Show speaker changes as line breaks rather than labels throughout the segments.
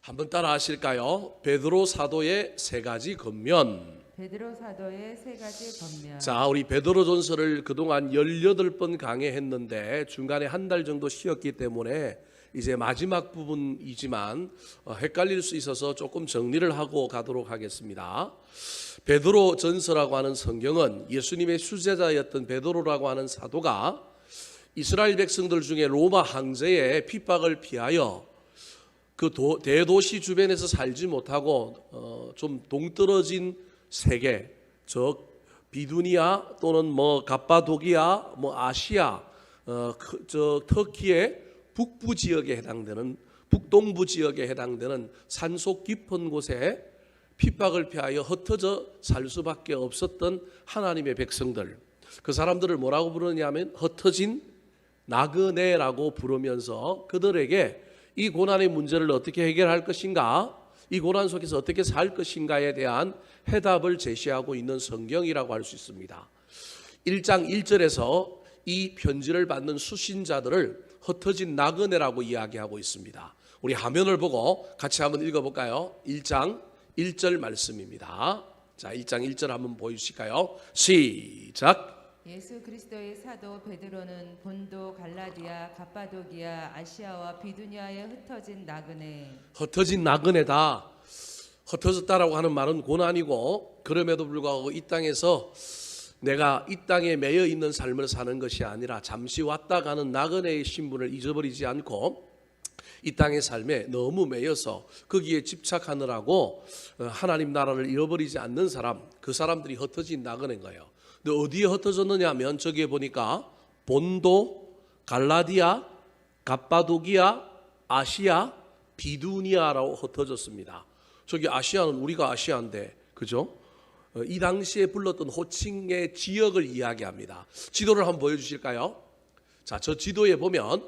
한번 따라 하실까요? 베드로 사도의 세 가지 겉면.
베드로 사도의 세 가지 겉면.
자, 우리 베드로전서를 그동안 18번 강해했는데 중간에 한 달 정도 쉬었기 때문에 이제 마지막 부분이지만 헷갈릴 수 있어서 조금 정리를 하고 가도록 하겠습니다. 베드로전서라고 하는 성경은 예수님의 수제자였던 베드로라고 하는 사도가 이스라엘 백성들 중에 로마 황제의 핍박을 피하여 그 대도시 주변에서 살지 못하고 좀 동떨어진 세계, 즉 비두니아 또는 갑바도기아, 아시아, 터키의 북부 지역에 해당되는 북동부 지역에 해당되는 산속 깊은 곳에 핍박을 피하여 흩어져 살 수밖에 없었던 하나님의 백성들, 그 사람들을 뭐라고 부르냐면 흩어진 나그네라고 부르면서 그들에게 이 고난의 문제를 어떻게 해결할 것인가, 이 고난 속에서 어떻게 살 것인가에 대한 해답을 제시하고 있는 성경이라고 할 수 있습니다. 1장 1절에서 이 편지를 받는 수신자들을 흩어진 나그네라고 이야기하고 있습니다. 우리 화면을 보고 같이 한번 읽어볼까요? 1장 1절 말씀입니다. 자, 1장 1절 한번 보여주실까요? 시작.
예수 그리스도의 사도 베드로는 본도, 갈라디아, 갑바도기아, 아시아와 비두니아에 흩어진 나그네.
흩어진 나그네다. 흩어졌다라고 하는 말은 고난이고, 그럼에도 불구하고 이 땅에서 내가 이 땅에 매여 있는 삶을 사는 것이 아니라 잠시 왔다 가는 나그네의 신분을 잊어버리지 않고 이 땅의 삶에 너무 매여서 거기에 집착하느라고 하나님 나라를 잃어버리지 않는 사람, 그 사람들이 흩어진 나그네인 거예요. 근데 어디에 흩어졌느냐 하면 저기에 보니까 본도, 갈라디아, 갑바도기아, 아시아, 비두니아라고 흩어졌습니다. 저기 아시아는 우리가 아시아인데, 그죠? 이 당시에 불렀던 호칭의 지역을 이야기합니다. 지도를 한번 보여주실까요? 자, 저 지도에 보면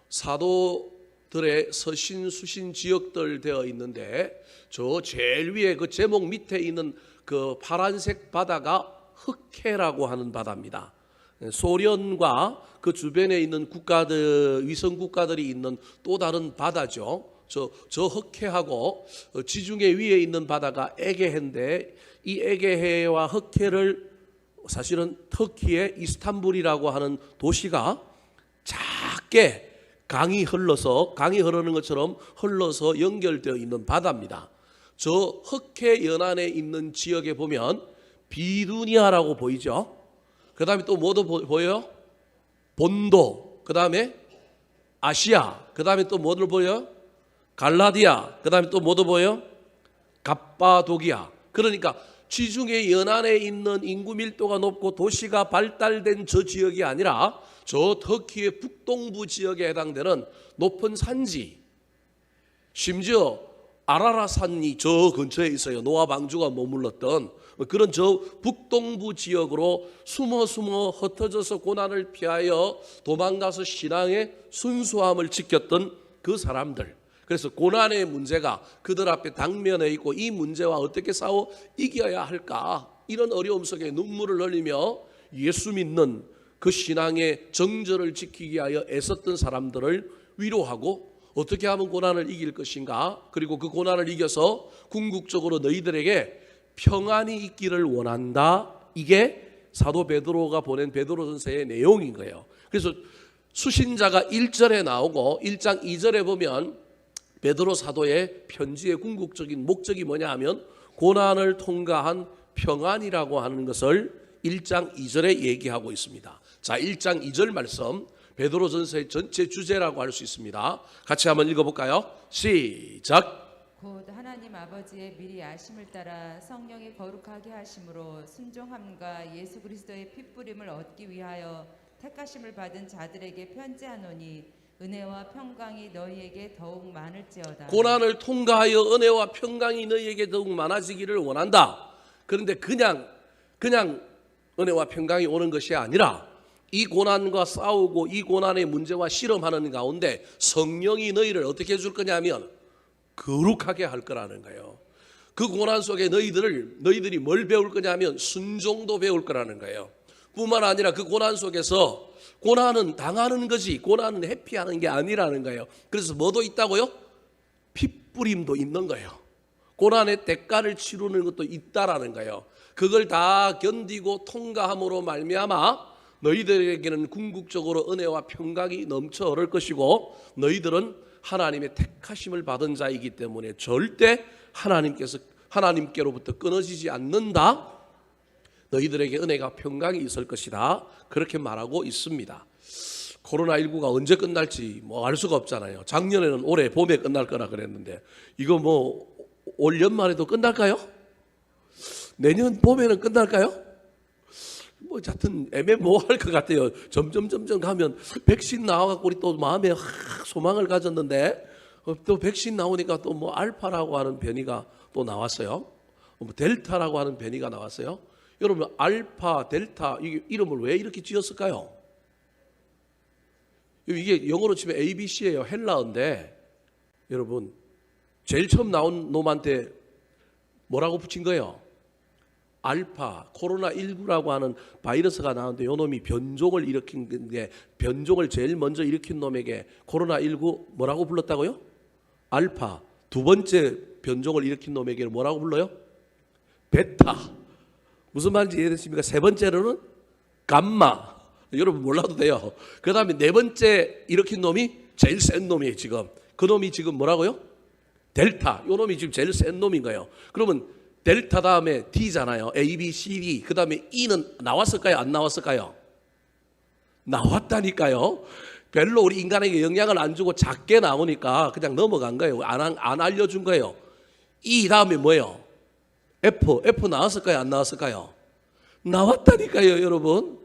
사도들의 서신, 수신 지역들 되어 있는데 저 제일 위에 그 제목 밑에 있는 그 파란색 바다가 흑해라고 하는 바다입니다. 소련과 그 주변에 있는 국가들, 위성 국가들이 있는 또 다른 바다죠. 저 흑해하고 지중해 위에 있는 바다가 에게해인데 이 에게해와 흑해를 사실은 터키의 이스탄불이라고 하는 도시가 작게 강이 흐르는 것처럼 흘러서 연결되어 있는 바다입니다. 저 흑해 연안에 있는 지역에 보면 비두니아라고 보이죠. 그 다음에 또 뭐도 보여요? 본도, 그 다음에 아시아, 그 다음에 또 뭐들 보여요? 갈라디아, 그 다음에 또 뭐도 보여요? 갑바도기아. 그러니까 지중해 연안에 있는 인구 밀도가 높고 도시가 발달된 저 지역이 아니라 저 터키의 북동부 지역에 해당되는 높은 산지, 심지어 아라라산이 저 근처에 있어요. 노아 방주가 머물렀던 그런 저 북동부 지역으로 숨어 흩어져서 고난을 피하여 도망가서 신앙의 순수함을 지켰던 그 사람들. 그래서 고난의 문제가 그들 앞에 당면해 있고 이 문제와 어떻게 싸워 이겨야 할까, 이런 어려움 속에 눈물을 흘리며 예수 믿는 그 신앙의 정절을 지키기 위하여 애썼던 사람들을 위로하고 어떻게 하면 고난을 이길 것인가, 그리고 그 고난을 이겨서 궁극적으로 너희들에게 평안이 있기를 원한다. 이게 사도 베드로가 보낸 베드로전서의 내용인 거예요. 그래서 수신자가 1절에 나오고 1장 2절에 보면 베드로 사도의 편지의 궁극적인 목적이 뭐냐 하면 고난을 통과한 평안이라고 하는 것을 1장 2절에 얘기하고 있습니다. 자, 1장 2절 말씀 베드로전서의 전체 주제라고 할 수 있습니다. 같이 한번 읽어볼까요? 시작.
곧 하나님 아버지의 미리 아심을 따라 성령이 거룩하게 하심으로 순종함과 예수 그리스도의 핏부림을 얻기 위하여 택하심을 받은 자들에게 편지하노니 은혜와 평강이 너희에게 더욱 많을지어다.
고난을 통과하여 은혜와 평강이 너희에게 더욱 많아지기를 원한다. 그런데 그냥 은혜와 평강이 오는 것이 아니라 이 고난과 싸우고 이 고난의 문제와 실험하는 가운데 성령이 너희를 어떻게 해줄 거냐면 거룩하게 할 거라는 거예요. 그 고난 속에 너희들이 뭘 배울 거냐면 순종도 배울 거라는 거예요. 뿐만 아니라 그 고난 속에서 고난은 당하는 거지 고난은 회피하는 게 아니라는 거예요. 그래서 뭐도 있다고요? 핍박. 핏부림도 있는 거예요. 고난의 대가를 치르는 것도 있다라는 거예요. 그걸 다 견디고 통과함으로 말미암아 너희들에게는 궁극적으로 은혜와 평강이 넘쳐 흐를 것이고 너희들은 하나님의 택하심을 받은 자이기 때문에 절대 하나님께로부터 끊어지지 않는다. 너희들에게 은혜가 평강이 있을 것이다. 그렇게 말하고 있습니다. 코로나19가 언제 끝날지 뭐 알 수가 없잖아요. 작년에는 올해 봄에 끝날 거라 그랬는데 이거 뭐 올 연말에도 끝날까요? 내년 봄에는 끝날까요? 뭐 하여튼 애매모호할 것 같아요. 점점 가면 백신 나와갖고 우리 또 마음에 소망을 가졌는데 또 백신 나오니까 또 뭐 알파라고 하는 변이가 또 나왔어요. 뭐 델타라고 하는 변이가 나왔어요. 여러분 알파, 델타 이 이름을 왜 이렇게 지었을까요? 이게 영어로 치면 ABC예요. 헬라어인데 여러분 제일 처음 나온 놈한테 뭐라고 붙인 거예요? 알파, 코로나19라고 하는 바이러스가 나오는데 이 놈이 변종을 일으킨 게 변종을 제일 먼저 일으킨 놈에게 코로나19 뭐라고 불렀다고요? 알파. 두 번째 변종을 일으킨 놈에게 뭐라고 불러요? 베타. 무슨 말인지 이해되십니까? 세 번째로는 감마. 여러분 몰라도 돼요. 그 다음에 네 번째 일으킨 놈이 제일 센 놈이에요 지금. 그 놈이 지금 뭐라고요? 델타. 요 놈이 지금 제일 센 놈인 거예요. 그러면 델타 다음에 D잖아요. A, B, C, D. 그 다음에 E는 나왔을까요? 안 나왔을까요? 나왔다니까요. 별로 우리 인간에게 영향을 안 주고 작게 나오니까 그냥 넘어간 거예요. 안 알려준 거예요. E 다음에 뭐예요? F 나왔을까요? 안 나왔을까요? 나왔다니까요, 여러분.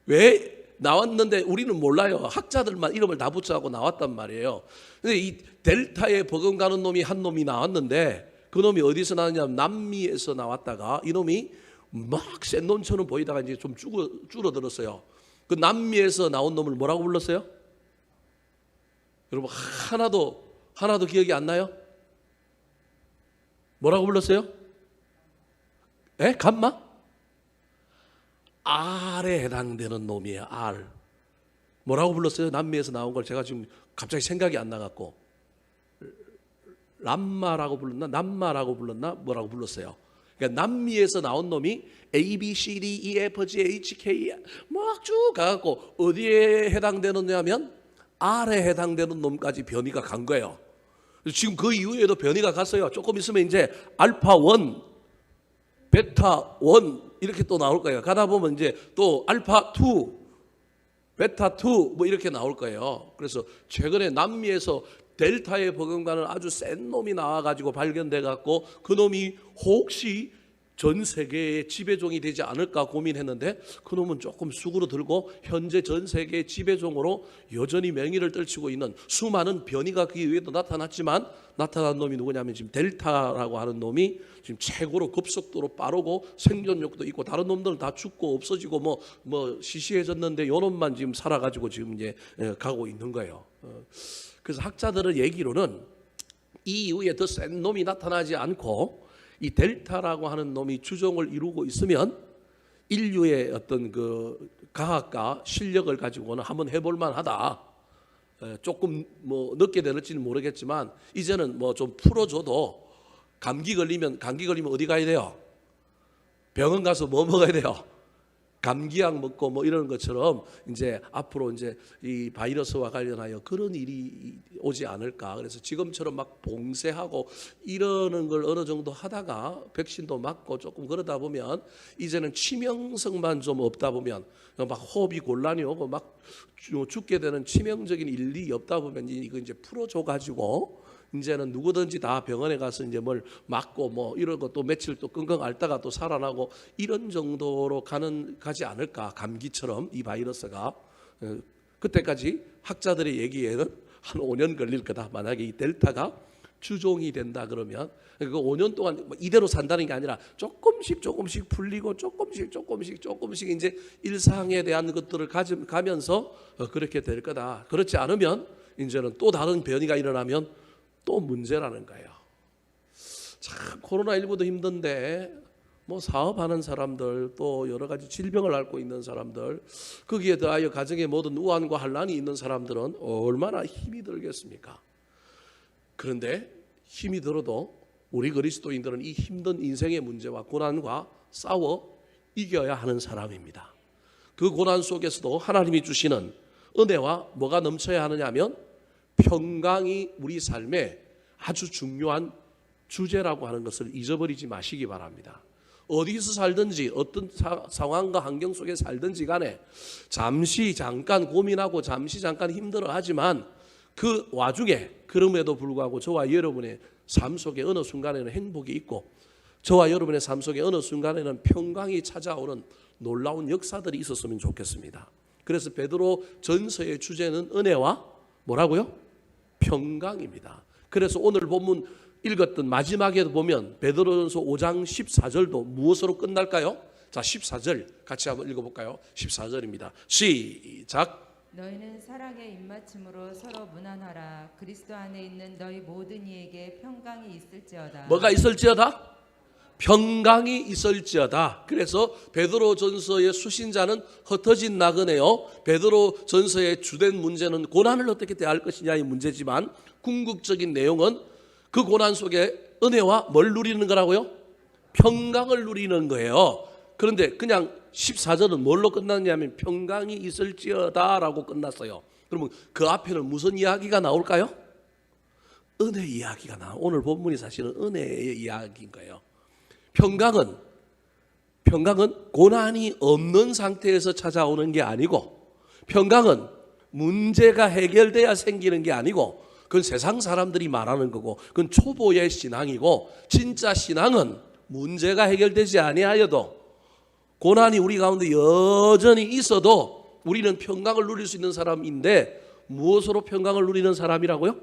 왜 나왔는데 우리는 몰라요. 학자들만 이름을 다 붙여갖고 나왔단 말이에요. 근데 이 델타에 버금가는 놈이 한 놈이 나왔는데 그 놈이 어디서 나왔냐면 남미에서 나왔다가 이 놈이 막 센 놈처럼 보이다가 이제 좀 줄어들었어요. 그 남미에서 나온 놈을 뭐라고 불렀어요? 여러분 하나도 기억이 안 나요? 뭐라고 불렀어요? 감마? R에 해당되는 놈이에요. R. 뭐라고 불렀어요? 남미에서 나온 걸 제가 지금 갑자기 생각이 안 나갖고 람마라고 불렀나? 남마라고 불렀나? 뭐라고 불렀어요? 그러니까 남미에서 나온 놈이 A, B, C, D, E, F, G, H, K 막 쭉 가갖고 어디에 해당되느냐면 R에 해당되는 놈까지 변이가 간 거예요. 지금 그 이후에도 변이가 갔어요. 조금 있으면 이제 알파 1, 베타 1 이렇게 또 나올 거예요. 가다 보면 이제 또 알파 2, 베타 2 뭐 이렇게 나올 거예요. 그래서 최근에 남미에서 델타에 버금가는 아주 센 놈이 나와가지고 발견돼갖고 그 놈이 혹시 전 세계의 지배종이 되지 않을까 고민했는데 그 놈은 조금 수그러들고 현재 전 세계의 지배종으로 여전히 명예를 떨치고 있는 수많은 변이가 그 이후에도 나타났지만 나타난 놈이 누구냐면 지금 델타라고 하는 놈이 지금 최고로 급속도로 빠르고 생존력도 있고 다른 놈들은 다 죽고 없어지고 뭐 시시해졌는데 요 놈만 지금 살아가지고 지금 이제 가고 있는 거예요. 그래서 학자들의 얘기로는 이 이후에 더 센 놈이 나타나지 않고 이 델타라고 하는 놈이 주종을 이루고 있으면 인류의 어떤 그 과학과 실력을 가지고는 한번 해볼 만하다. 조금 뭐 늦게 될지는 모르겠지만 이제는 뭐 좀 풀어줘도 감기 걸리면 어디 가야 돼요? 병원 가서 뭐 먹어야 돼요? 감기약 먹고 뭐 이런 것처럼 이제 앞으로 이제 이 바이러스와 관련하여 그런 일이 오지 않을까. 그래서 지금처럼 막 봉쇄하고 이러는 걸 어느 정도 하다가 백신도 맞고 조금 그러다 보면 이제는 치명성만 좀 없다 보면 막 호흡이 곤란이 오고 막 죽게 되는 치명적인 일이 없다 보면 이거 이제 풀어줘 가지고 이제는 누구든지 다 병원에 가서 이제 뭘 맞고 뭐 이런 것도 며칠 또 끙끙 앓다가 또 살아나고 이런 정도로 가지 않을까. 감기처럼 이 바이러스가 그때까지 학자들의 얘기에는 한 5년 걸릴 거다. 만약에 이 델타가 주종이 된다 그러면 그 5년 동안 이대로 산다는 게 아니라 조금씩 풀리고 조금씩 이제 일상에 대한 것들을 가면서 그렇게 될 거다. 그렇지 않으면 이제는 또 다른 변이가 일어나면 또 문제라는 거예요. 참 코로나19도 힘든데 뭐 사업하는 사람들 또 여러 가지 질병을 앓고 있는 사람들 거기에 더하여 가정의 모든 우환과 환란이 있는 사람들은 얼마나 힘이 들겠습니까? 그런데 힘이 들어도 우리 그리스도인들은 이 힘든 인생의 문제와 고난과 싸워 이겨야 하는 사람입니다. 그 고난 속에서도 하나님이 주시는 은혜와 뭐가 넘쳐야 하느냐 하면 평강이 우리 삶에 아주 중요한 주제라고 하는 것을 잊어버리지 마시기 바랍니다. 어디서 살든지 어떤 상황과 환경 속에 살든지 간에 잠시 잠깐 고민하고 잠시 잠깐 힘들어하지만 그 와중에 그럼에도 불구하고 저와 여러분의 삶 속에 어느 순간에는 행복이 있고 저와 여러분의 삶 속에 어느 순간에는 평강이 찾아오는 놀라운 역사들이 있었으면 좋겠습니다. 그래서 베드로 전서의 주제는 은혜와 뭐라고요? 평강입니다. 그래서 오늘 본문 읽었던 마지막에 보면 베드로전서 5장 14절도 무엇으로 끝날까요? 자, 14절 같이 한번 읽어볼까요? 14절입니다. 시작.
너희는 사랑의 입맞춤으로 서로 무난하라. 그리스도 안에 있는 너희 모든 이에게 평강이 있을지어다.
뭐가 있을지어다? 평강이 있을지어다. 그래서 베드로전서의 수신자는 흩어진 나그네요. 베드로전서의 주된 문제는 고난을 어떻게 대할 것이냐의 문제지만 궁극적인 내용은 그 고난 속에 은혜와 뭘 누리는 거라고요? 평강을 누리는 거예요. 그런데 그냥 14절은 뭘로 끝났냐면 평강이 있을지어다 라고 끝났어요. 그러면 그 앞에는 무슨 이야기가 나올까요? 은혜 이야기가 나와요. 오늘 본문이 사실은 은혜의 이야기인 거예요. 평강은 고난이 없는 상태에서 찾아오는 게 아니고, 평강은 문제가 해결돼야 생기는 게 아니고, 그건 세상 사람들이 말하는 거고, 그건 초보의 신앙이고, 진짜 신앙은 문제가 해결되지 아니하여도 고난이 우리 가운데 여전히 있어도 우리는 평강을 누릴 수 있는 사람인데, 무엇으로 평강을 누리는 사람이라고요?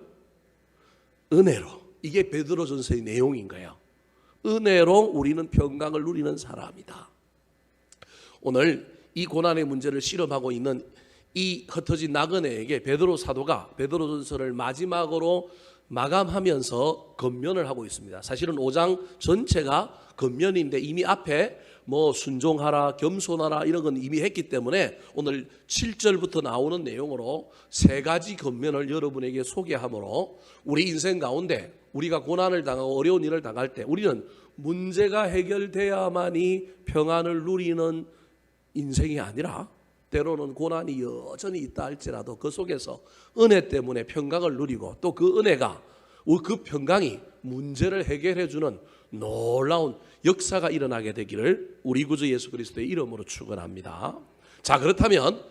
은혜로. 이게 베드로전서의 내용인 거예요. 은혜로 우리는 평강을 누리는 사람이다. 오늘 이 고난의 문제를 실험하고 있는 이 흩어진 나그네에게 베드로 사도가 베드로전서를 마지막으로 마감하면서 권면을 하고 있습니다. 사실은 5장 전체가 권면인데 이미 앞에 뭐 순종하라, 겸손하라 이런 건 이미 했기 때문에 오늘 7절부터 나오는 내용으로 세 가지 권면을 여러분에게 소개하므로 우리 인생 가운데 우리가 고난을 당하고 어려운 일을 당할 때 우리는 문제가 해결돼야만이 평안을 누리는 인생이 아니라 때로는 고난이 여전히 있다 할지라도 그 속에서 은혜 때문에 평강을 누리고 또 그 은혜가 그 평강이 문제를 해결해 주는 놀라운 역사가 일어나게 되기를 우리 구주 예수 그리스도의 이름으로 축원합니다. 자, 그렇다면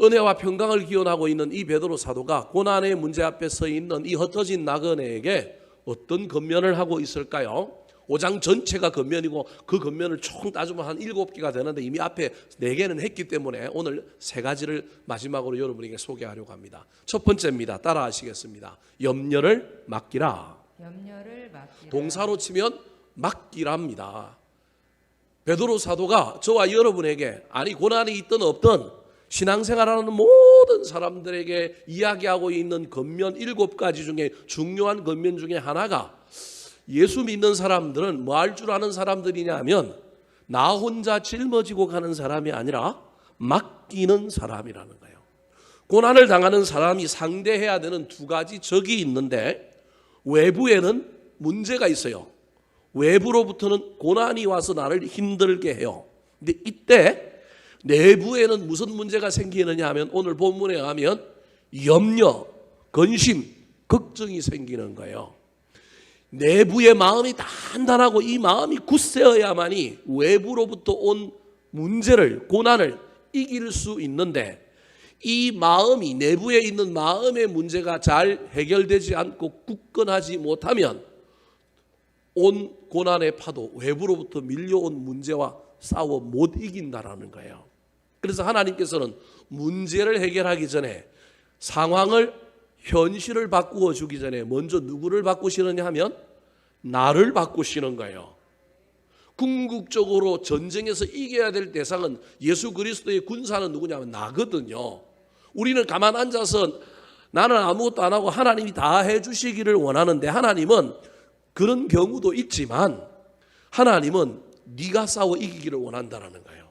은혜와 평강을 기원하고 있는 이 베드로 사도가 고난의 문제 앞에 서 있는 이 흩어진 나그네에게 어떤 권면을 하고 있을까요? 5장 전체가 권면이고 그 권면을 총 따지면 한 7개가 되는데 이미 앞에 4개는 했기 때문에 오늘 3가지를 마지막으로 여러분에게 소개하려고 합니다. 첫 번째입니다. 따라 하시겠습니다. 염려를 맡기라.
염려를 맡기라.
동사로 치면 맡기랍니다. 베드로 사도가 저와 여러분에게, 아니 고난이 있든 없든 신앙생활하는 모든 사람들에게 이야기하고 있는 권면 7가지 중에 중요한 권면 중에 하나가, 예수 믿는 사람들은 뭐 할 줄 아는 사람들이냐면 나 혼자 짊어지고 가는 사람이 아니라 맡기는 사람이라는 거예요. 고난을 당하는 사람이 상대해야 되는 2가지 적이 있는데, 외부에는 문제가 있어요. 외부로부터는 고난이 와서 나를 힘들게 해요. 근데 이때 내부에는 무슨 문제가 생기느냐 하면 오늘 본문에 가면 염려, 근심, 걱정이 생기는 거예요. 내부의 마음이 단단하고 이 마음이 굳세어야만이 외부로부터 온 문제를, 고난을 이길 수 있는데, 이 마음이, 내부에 있는 마음의 문제가 잘 해결되지 않고 굳건하지 못하면 온 고난의 파도, 외부로부터 밀려온 문제와 싸워 못 이긴다라는 거예요. 그래서 하나님께서는 문제를 해결하기 전에, 상황을, 현실을 바꾸어 주기 전에 먼저 누구를 바꾸시느냐 하면 나를 바꾸시는 거예요. 궁극적으로 전쟁에서 이겨야 될 대상은, 예수 그리스도의 군사는 누구냐면 나거든요. 우리는 가만 앉아서 나는 아무것도 안 하고 하나님이 다 해주시기를 원하는데, 하나님은 그런 경우도 있지만 하나님은 네가 싸워 이기기를 원한다라는 거예요.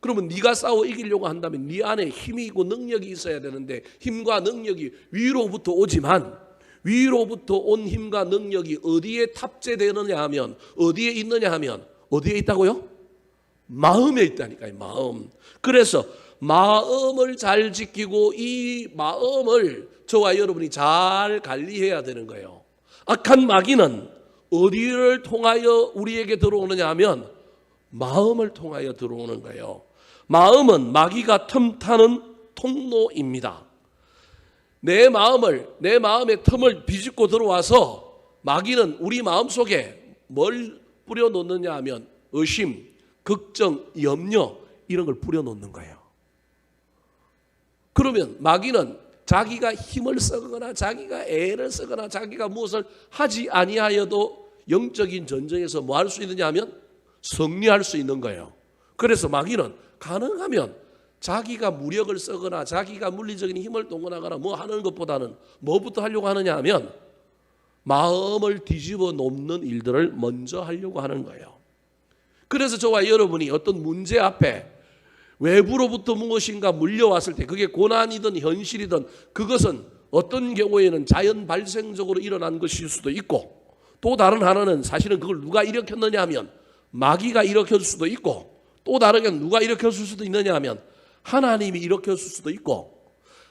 그러면 네가 싸워 이기려고 한다면 네 안에 힘이 있고 능력이 있어야 되는데, 힘과 능력이 위로부터 오지만 위로부터 온 힘과 능력이 어디에 탑재되느냐 하면, 어디에 있느냐 하면, 어디에 있다고요? 마음에 있다니까요. 마음. 그래서 마음을 잘 지키고 이 마음을 저와 여러분이 잘 관리해야 되는 거예요. 악한 마귀는 어디를 통하여 우리에게 들어오느냐 하면 마음을 통하여 들어오는 거예요. 마음은 마귀가 틈타는 통로입니다. 내 마음의 틈을 비집고 들어와서 마귀는 우리 마음 속에 뭘 뿌려놓느냐 하면 의심, 걱정, 염려 이런 걸 뿌려놓는 거예요. 그러면 마귀는 자기가 힘을 쓰거나 자기가 애를 쓰거나 자기가 무엇을 하지 아니하여도 영적인 전쟁에서 뭐 할 수 있느냐 하면 승리할 수 있는 거예요. 그래서 마귀는 가능하면 자기가 무력을 쓰거나 자기가 물리적인 힘을 동원하거나 뭐 하는 것보다는 뭐부터 하려고 하느냐 하면 마음을 뒤집어 놓는 일들을 먼저 하려고 하는 거예요. 그래서 저와 여러분이 어떤 문제 앞에 외부로부터 무엇인가 물려왔을 때 그게 고난이든 현실이든 그것은 어떤 경우에는 자연 발생적으로 일어난 것일 수도 있고 또 다른 하나는 사실은 그걸 누가 일으켰느냐 하면 마귀가 일으켰을 수도 있고 또 다르게 누가 일으켰을 수도 있느냐 하면 하나님이 일으켰을 수도 있고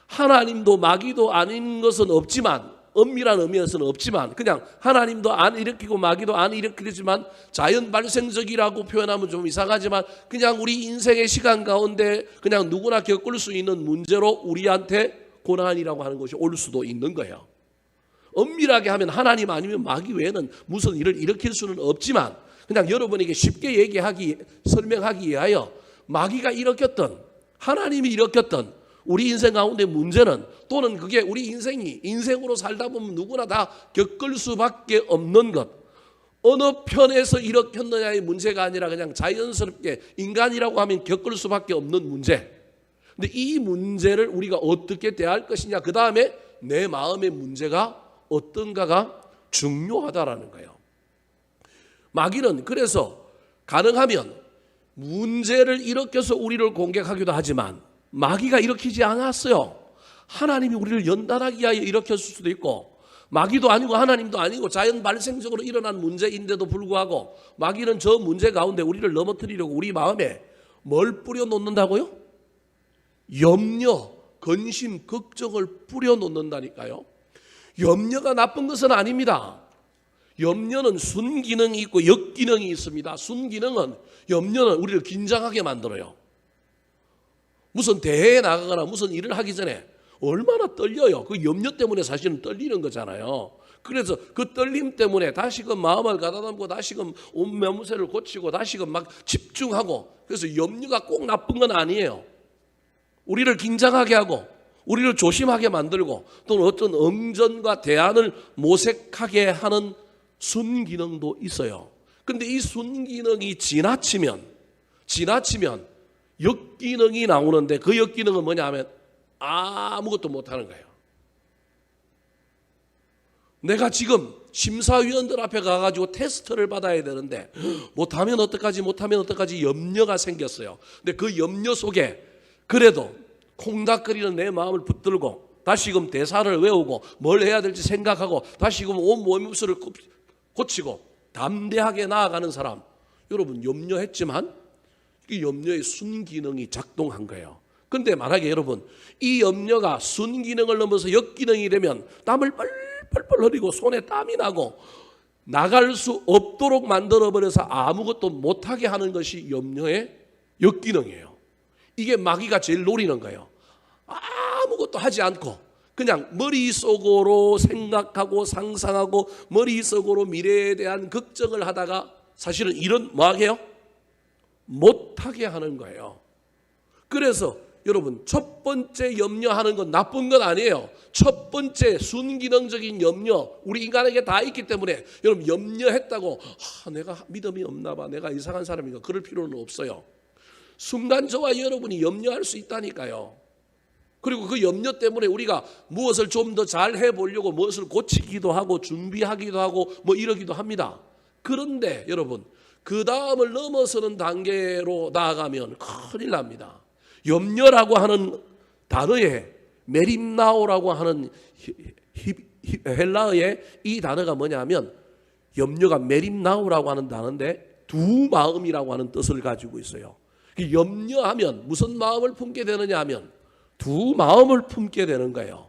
하나님도 마귀도 아닌 것은 없지만 엄밀한 의미에서는 없지만 그냥 하나님도 안 일으키고 마귀도 안 일으키지만 자연 발생적이라고 표현하면 좀 이상하지만 그냥 우리 인생의 시간 가운데 그냥 누구나 겪을 수 있는 문제로 우리한테 고난이라고 하는 것이 올 수도 있는 거예요. 엄밀하게 하면 하나님 아니면 마귀 외에는 무슨 일을 일으킬 수는 없지만 그냥 여러분에게 쉽게 설명하기 위하여 마귀가 일으켰던 하나님이 일으켰던 우리 인생 가운데 문제는 또는 그게 우리 인생으로 살다 보면 누구나 다 겪을 수밖에 없는 것 어느 편에서 일으켰느냐의 문제가 아니라 그냥 자연스럽게 인간이라고 하면 겪을 수밖에 없는 문제. 근데 이 문제를 우리가 어떻게 대할 것이냐 그 다음에 내 마음의 문제가 어떤가가 중요하다라는 거예요. 마귀는 그래서 가능하면 문제를 일으켜서 우리를 공격하기도 하지만 마귀가 일으키지 않았어요. 하나님이 우리를 연단하기 위하여 일으켰을 수도 있고 마귀도 아니고 하나님도 아니고 자연 발생적으로 일어난 문제인데도 불구하고 마귀는 저 문제 가운데 우리를 넘어뜨리려고 우리 마음에 뭘 뿌려놓는다고요? 염려, 근심, 걱정을 뿌려놓는다니까요. 염려가 나쁜 것은 아닙니다. 염려는 순기능이 있고 역기능이 있습니다. 순기능은 염려는 우리를 긴장하게 만들어요. 무슨 대회에 나가거나 무슨 일을 하기 전에 얼마나 떨려요. 그 염려 때문에 사실은 떨리는 거잖아요. 그래서 그 떨림 때문에 다시금 마음을 가다듬고 다시금 온 매무새를 고치고 다시금 막 집중하고 그래서 염려가 꼭 나쁜 건 아니에요. 우리를 긴장하게 하고 우리를 조심하게 만들고 또는 어떤 응전과 대안을 모색하게 하는 순기능도 있어요. 그런데 이 순기능이 지나치면 역기능이 나오는데 그 역기능은 뭐냐 하면 아무것도 못하는 거예요. 내가 지금 심사위원들 앞에 가가지고 테스트를 받아야 되는데 못하면 어떡하지 염려가 생겼어요. 근데 그 염려 속에 그래도 콩닥거리는 내 마음을 붙들고 다시금 대사를 외우고 뭘 해야 될지 생각하고 다시금 온 몸수를 고치고 담대하게 나아가는 사람 여러분 염려했지만 이 염려의 순기능이 작동한 거예요. 그런데 만약에 여러분 이 염려가 순기능을 넘어서 역기능이 되면 땀을 뻘뻘 흘리고 손에 땀이 나고 나갈 수 없도록 만들어버려서 아무것도 못하게 하는 것이 염려의 역기능이에요. 이게 마귀가 제일 노리는 거예요. 아무것도 하지 않고 그냥 머릿속으로 생각하고 상상하고 머릿속으로 미래에 대한 걱정을 하다가 사실은 이런 뭐하게요? 못하게 하는 거예요. 그래서 여러분 첫 번째 염려하는 건 나쁜 건 아니에요. 첫 번째 순기능적인 염려 우리 인간에게 다 있기 때문에 여러분 염려했다고 내가 믿음이 없나 봐 내가 이상한 사람인가 그럴 필요는 없어요. 순간 저와 여러분이 염려할 수 있다니까요. 그리고 그 염려 때문에 우리가 무엇을 좀 더 잘 해보려고 무엇을 고치기도 하고 준비하기도 하고 뭐 이러기도 합니다. 그런데 여러분 그 다음을 넘어서는 단계로 나아가면 큰일 납니다. 염려라고 하는 단어에 메림나오라고 하는 헬라어의 이 단어가 뭐냐면 염려가 메림나우라고 하는 단어인데 두 마음이라고 하는 뜻을 가지고 있어요. 염려하면 무슨 마음을 품게 되느냐 하면 두 마음을 품게 되는 거예요.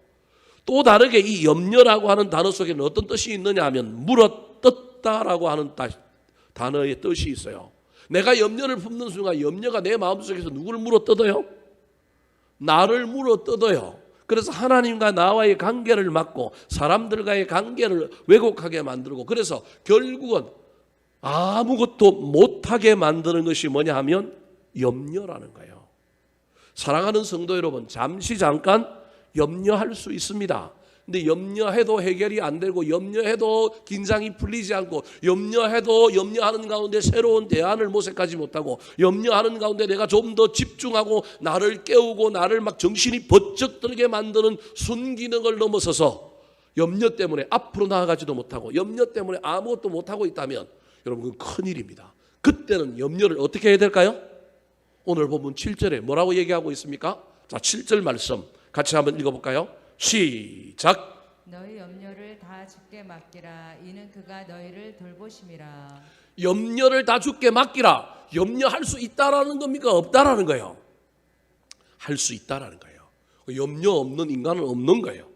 또 다르게 이 염려라고 하는 단어 속에는 어떤 뜻이 있느냐 하면 물어뜯다라고 하는 단어의 뜻이 있어요. 내가 염려를 품는 순간 염려가 내 마음속에서 누구를 물어뜯어요? 나를 물어뜯어요. 그래서 하나님과 나와의 관계를 막고 사람들과의 관계를 왜곡하게 만들고, 그래서 결국은 아무것도 못하게 만드는 것이 뭐냐 하면 염려라는 거예요. 사랑하는 성도 여러분, 잠깐 염려할 수 있습니다. 근데 염려해도 해결이 안 되고, 염려해도 긴장이 풀리지 않고, 염려해도 염려하는 가운데 새로운 대안을 모색하지 못하고, 염려하는 가운데 내가 좀 더 집중하고 나를 깨우고 나를 막 정신이 번쩍 들게 만드는 순기능을 넘어서서 염려 때문에 앞으로 나아가지도 못하고 염려 때문에 아무것도 못하고 있다면 여러분, 그건 큰일입니다. 그때는 염려를 어떻게 해야 될까요? 오늘 본문 7절에 뭐라고 얘기하고 있습니까? 자, 7절 말씀 같이 한번 읽어볼까요? 시작.
너희 염려를 다 주께 맡기라. 이는 그가 너희를 돌보심이라.
염려를 다 주께 맡기라. 염려할 수 있다라는 겁니까? 없다라는 거예요? 할 수 있다라는 거예요. 염려 없는 인간은 없는 거예요.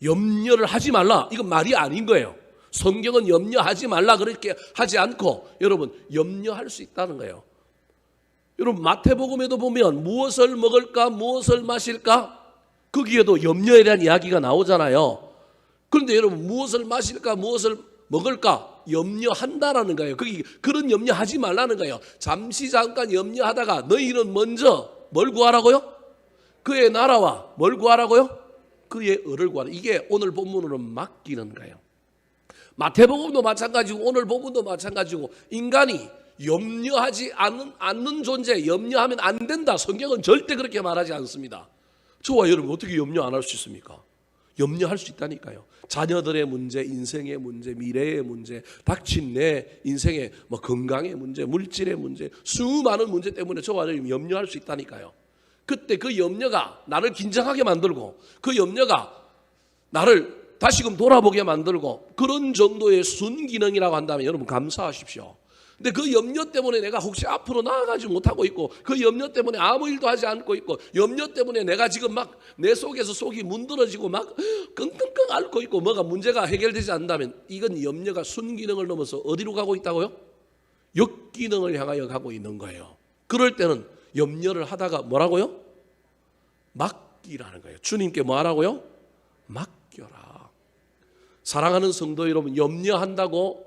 염려를 하지 말라, 이건 말이 아닌 거예요. 성경은 염려하지 말라 그렇게 하지 않고 여러분, 염려할 수 있다는 거예요. 여러분, 마태복음에도 보면 무엇을 먹을까 무엇을 마실까 거기에도 염려에 대한 이야기가 나오잖아요. 그런데 여러분, 무엇을 마실까 무엇을 먹을까 염려한다라는 거예요. 그런 염려하지 말라는 거예요. 잠깐 염려하다가 너희는 먼저 뭘 구하라고요? 그의 나라와 뭘 구하라고요? 그의 의를 구하라. 이게 오늘 본문으로 맡기는 거예요. 마태복음도 마찬가지고 오늘 본문도 마찬가지고, 인간이 염려하지 않는 존재, 염려하면 안 된다, 성경은 절대 그렇게 말하지 않습니다. 저와 여러분 어떻게 염려 안 할 수 있습니까? 염려할 수 있다니까요. 자녀들의 문제, 인생의 문제, 미래의 문제, 닥친 내 인생의 건강의 문제, 물질의 문제, 수많은 문제 때문에 저와 여러분 염려할 수 있다니까요. 그때 그 염려가 나를 긴장하게 만들고, 그 염려가 나를 다시금 돌아보게 만들고, 그런 정도의 순기능이라고 한다면 여러분 감사하십시오. 근데 그 염려 때문에 내가 혹시 앞으로 나아가지 못하고 있고, 그 염려 때문에 아무 일도 하지 않고 있고, 염려 때문에 내가 지금 막 내 속에서 속이 문드러지고 막 끙끙끙 앓고 있고, 뭐가 문제가 해결되지 않는다면 이건 염려가 순기능을 넘어서 어디로 가고 있다고요? 역기능을 향하여 가고 있는 거예요. 그럴 때는 염려를 하다가 뭐라고요? 맡기라는 거예요. 주님께 뭐 하라고요? 맡겨라. 사랑하는 성도 여러분, 염려한다고,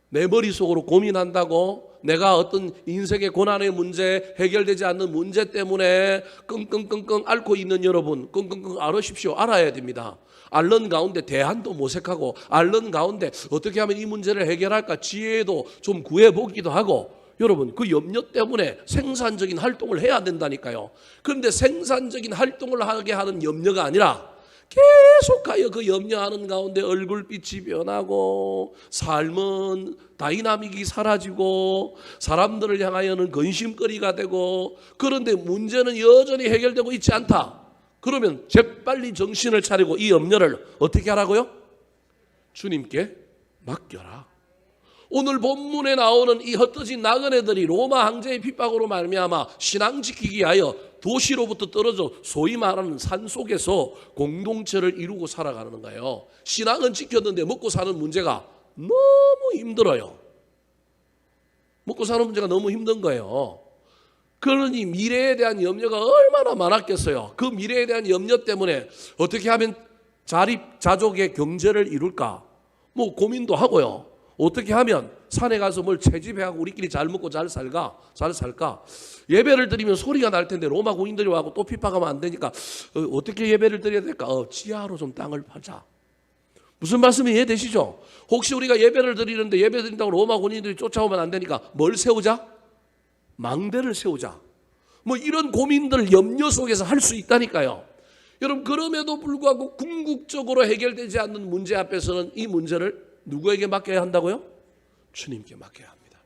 내 머릿속으로 고민한다고, 내가 어떤 인생의 고난의 문제, 해결되지 않는 문제 때문에 끙끙끙끙 앓고 있는 여러분, 끙끙끙 앓으십시오. 알아야 됩니다. 앓는 가운데 대안도 모색하고, 앓는 가운데 어떻게 하면 이 문제를 해결할까 지혜도 좀 구해보기도 하고, 여러분 그 염려 때문에 생산적인 활동을 해야 된다니까요. 그런데 생산적인 활동을 하게 하는 염려가 아니라 계속하여 그 염려하는 가운데 얼굴빛이 변하고, 삶은 다이나믹이 사라지고, 사람들을 향하여는 근심거리가 되고, 그런데 문제는 여전히 해결되고 있지 않다. 그러면 재빨리 정신을 차리고 이 염려를 어떻게 하라고요? 주님께 맡겨라. 오늘 본문에 나오는 이 흩어진 나그네들이 로마 황제의 핍박으로 말미암아 신앙 지키기 위하여 도시로부터 떨어져 소위 말하는 산속에서 공동체를 이루고 살아가는 거예요. 신앙은 지켰는데 먹고 사는 문제가 너무 힘들어요. 먹고 사는 문제가 너무 힘든 거예요. 그러니 미래에 대한 염려가 얼마나 많았겠어요. 그 미래에 대한 염려 때문에 어떻게 하면 자립자족의 경제를 이룰까 고민도 하고요. 어떻게 하면 산에 가서 뭘 채집해하고 우리끼리 잘 먹고 잘 살까? 예배를 드리면 소리가 날 텐데 로마 군인들이 와고 또 핍박하면 안 되니까 어떻게 예배를 드려야 될까? 지하로 좀 땅을 파자. 무슨 말씀이 이해되시죠? 혹시 우리가 예배를 드리는데 예배 드린다고 로마 군인들이 쫓아오면 안 되니까 뭘 세우자? 망대를 세우자. 이런 고민들 염려 속에서 할 수 있다니까요. 여러분, 그럼에도 불구하고 궁극적으로 해결되지 않는 문제 앞에서는 이 문제를 누구에게 맡겨야 한다고요? 주님께 맡겨야 합니다.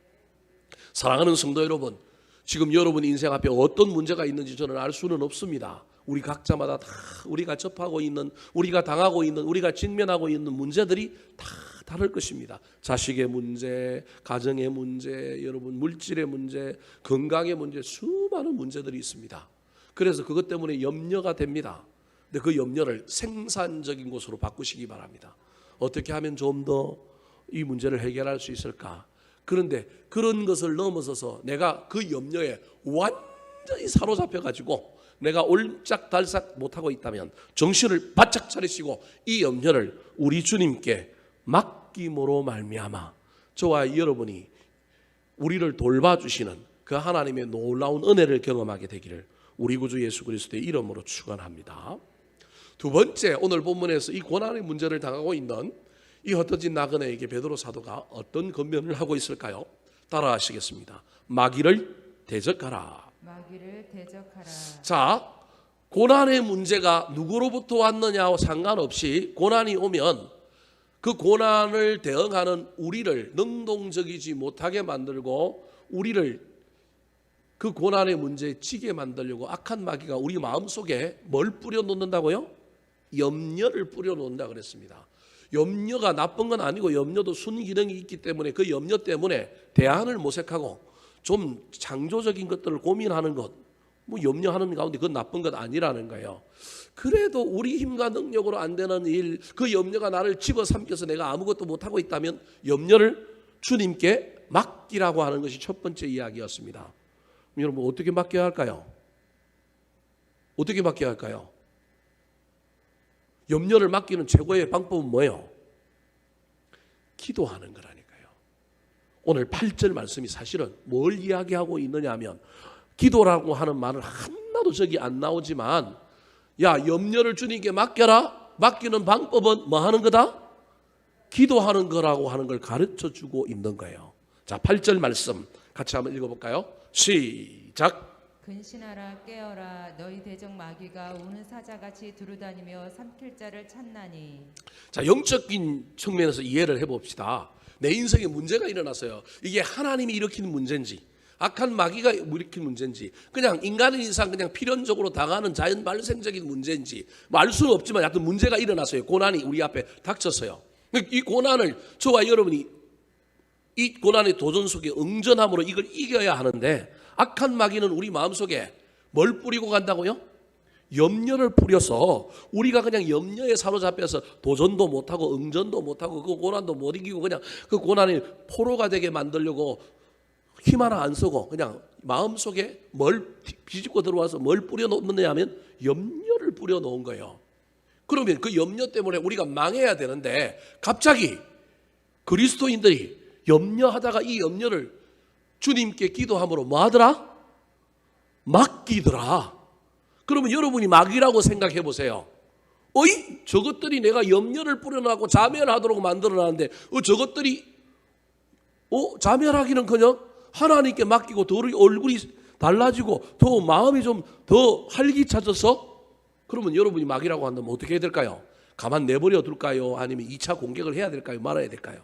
사랑하는 성도 여러분, 지금 여러분 인생 앞에 어떤 문제가 있는지 저는 알 수는 없습니다. 우리 각자마다 다 우리가 접하고 있는, 우리가 당하고 있는, 우리가 직면하고 있는 문제들이 다 다를 것입니다. 자식의 문제, 가정의 문제, 여러분 물질의 문제, 건강의 문제, 수많은 문제들이 있습니다. 그래서 그것 때문에 염려가 됩니다. 근데 그 염려를 생산적인 것으로 바꾸시기 바랍니다. 어떻게 하면 좀 더 이 문제를 해결할 수 있을까? 그런데 그런 것을 넘어서서 내가 그 염려에 완전히 사로잡혀 가지고 내가 옴짝달싹 못하고 있다면 정신을 바짝 차리시고 이 염려를 우리 주님께 맡김으로 말미암아 저와 여러분이 우리를 돌봐주시는 그 하나님의 놀라운 은혜를 경험하게 되기를 우리 구주 예수 그리스도의 이름으로 축원합니다. 두 번째, 오늘 본문에서 이 고난의 문제를 당하고 있는 이 흩어진 나그네에게 베드로 사도가 어떤 권면을 하고 있을까요? 따라하시겠습니다. 마귀를 대적하라.
마귀를 대적하라.
자, 고난의 문제가 누구로부터 왔느냐와 상관없이 고난이 오면 그 고난을 대응하는 우리를 능동적이지 못하게 만들고 우리를 그 고난의 문제에 지게 만들려고 악한 마귀가 우리 마음속에 뭘 뿌려놓는다고요? 염려를 뿌려놓는다 그랬습니다. 염려가 나쁜 건 아니고 염려도 순기능이 있기 때문에 그 염려 때문에 대안을 모색하고 좀 창조적인 것들을 고민하는 것, 뭐 염려하는 가운데 그건 나쁜 것 아니라는 거예요. 그래도 우리 힘과 능력으로 안 되는 일, 그 염려가 나를 집어삼켜서 내가 아무것도 못하고 있다면 염려를 주님께 맡기라고 하는 것이 첫 번째 이야기였습니다. 여러분 어떻게 맡겨야 할까요? 어떻게 맡겨야 할까요? 염려를 맡기는 최고의 방법은 뭐예요? 기도하는 거라니까요. 오늘 8절 말씀이 사실은 뭘 이야기하고 있느냐 하면 기도라고 하는 말은 하나도 저기 안 나오지만 야 염려를 주님께 맡겨라. 맡기는 방법은 뭐 하는 거다? 기도하는 거라고 하는 걸 가르쳐주고 있는 거예요. 자, 8절 말씀 같이 한번 읽어볼까요? 시작.
근신하라 깨어라 너희 대적 마귀가 우는 사자같이 두루다니며 삼킬 자를 찾나니.
자, 영적인 측면에서 이해를 해봅시다. 내 인생에 문제가 일어났어요. 이게 하나님이 일으키는 문제인지 악한 마귀가 일으킨 문제인지 그냥 인간의 이상 그냥 필연적으로 당하는 자연 발생적인 문제인지 뭐 알 수는 없지만 하여튼 문제가 일어났어요. 고난이 우리 앞에 닥쳤어요. 이 고난을 저와 여러분이 이 고난의 도전 속에 응전함으로 이걸 이겨야 하는데 악한 마귀는 우리 마음속에 뭘 뿌리고 간다고요? 염려를 뿌려서 우리가 그냥 염려에 사로잡혀서 도전도 못하고 응전도 못하고 그 고난도 못 이기고 그냥 그 고난의 포로가 되게 만들려고 힘 하나 안 쓰고 그냥 마음속에 뭘 비집고 들어와서 뭘 뿌려놓느냐 하면 염려를 뿌려놓은 거예요. 그러면 그 염려 때문에 우리가 망해야 되는데 갑자기 그리스도인들이 염려하다가 이 염려를 주님께 기도함으로 뭐 하더라? 맡기더라. 그러면 여러분이 마귀라고 생각해 보세요. 어이? 저것들이 내가 염려를 뿌려놓고 자멸하도록 만들어놨는데 저것들이 자멸하기는커녕 하나님께 맡기고 더 얼굴이 달라지고 더 마음이 좀 더 활기차져서 그러면 여러분이 마귀라고 한다면 어떻게 해야 될까요? 가만 내버려 둘까요? 아니면 2차 공격을 해야 될까요? 말아야 될까요?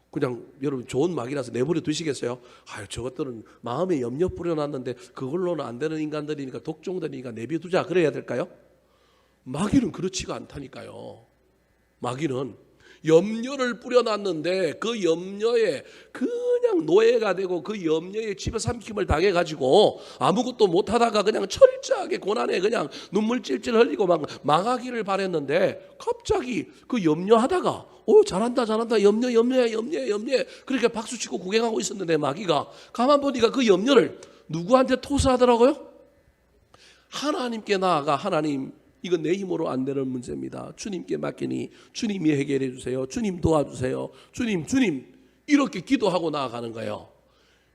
그냥 여러분 좋은 마귀라서 내버려 두시겠어요? 아유 저것들은 마음에 염려 뿌려놨는데 그걸로는 안 되는 인간들이니까 독종들이니까 내버려두자 그래야 될까요? 마귀는 그렇지가 않다니까요. 마귀는 염려를 뿌려놨는데 그 염려에 그냥 노예가 되고 그 염려에 집어삼킴을 당해가지고 아무것도 못하다가 그냥 철저하게 고난에 그냥 눈물 찔찔 흘리고 막 망하기를 바랬는데 갑자기 그 염려하다가 잘한다 염려해 그렇게 박수치고 구경하고 있었는데 마귀가 가만 보니까 그 염려를 누구한테 토스하더라고요? 하나님께 나아가 하나님 이건 내 힘으로 안 되는 문제입니다. 주님께 맡기니 주님이 해결해 주세요. 주님 도와주세요. 주님 이렇게 기도하고 나아가는 거예요.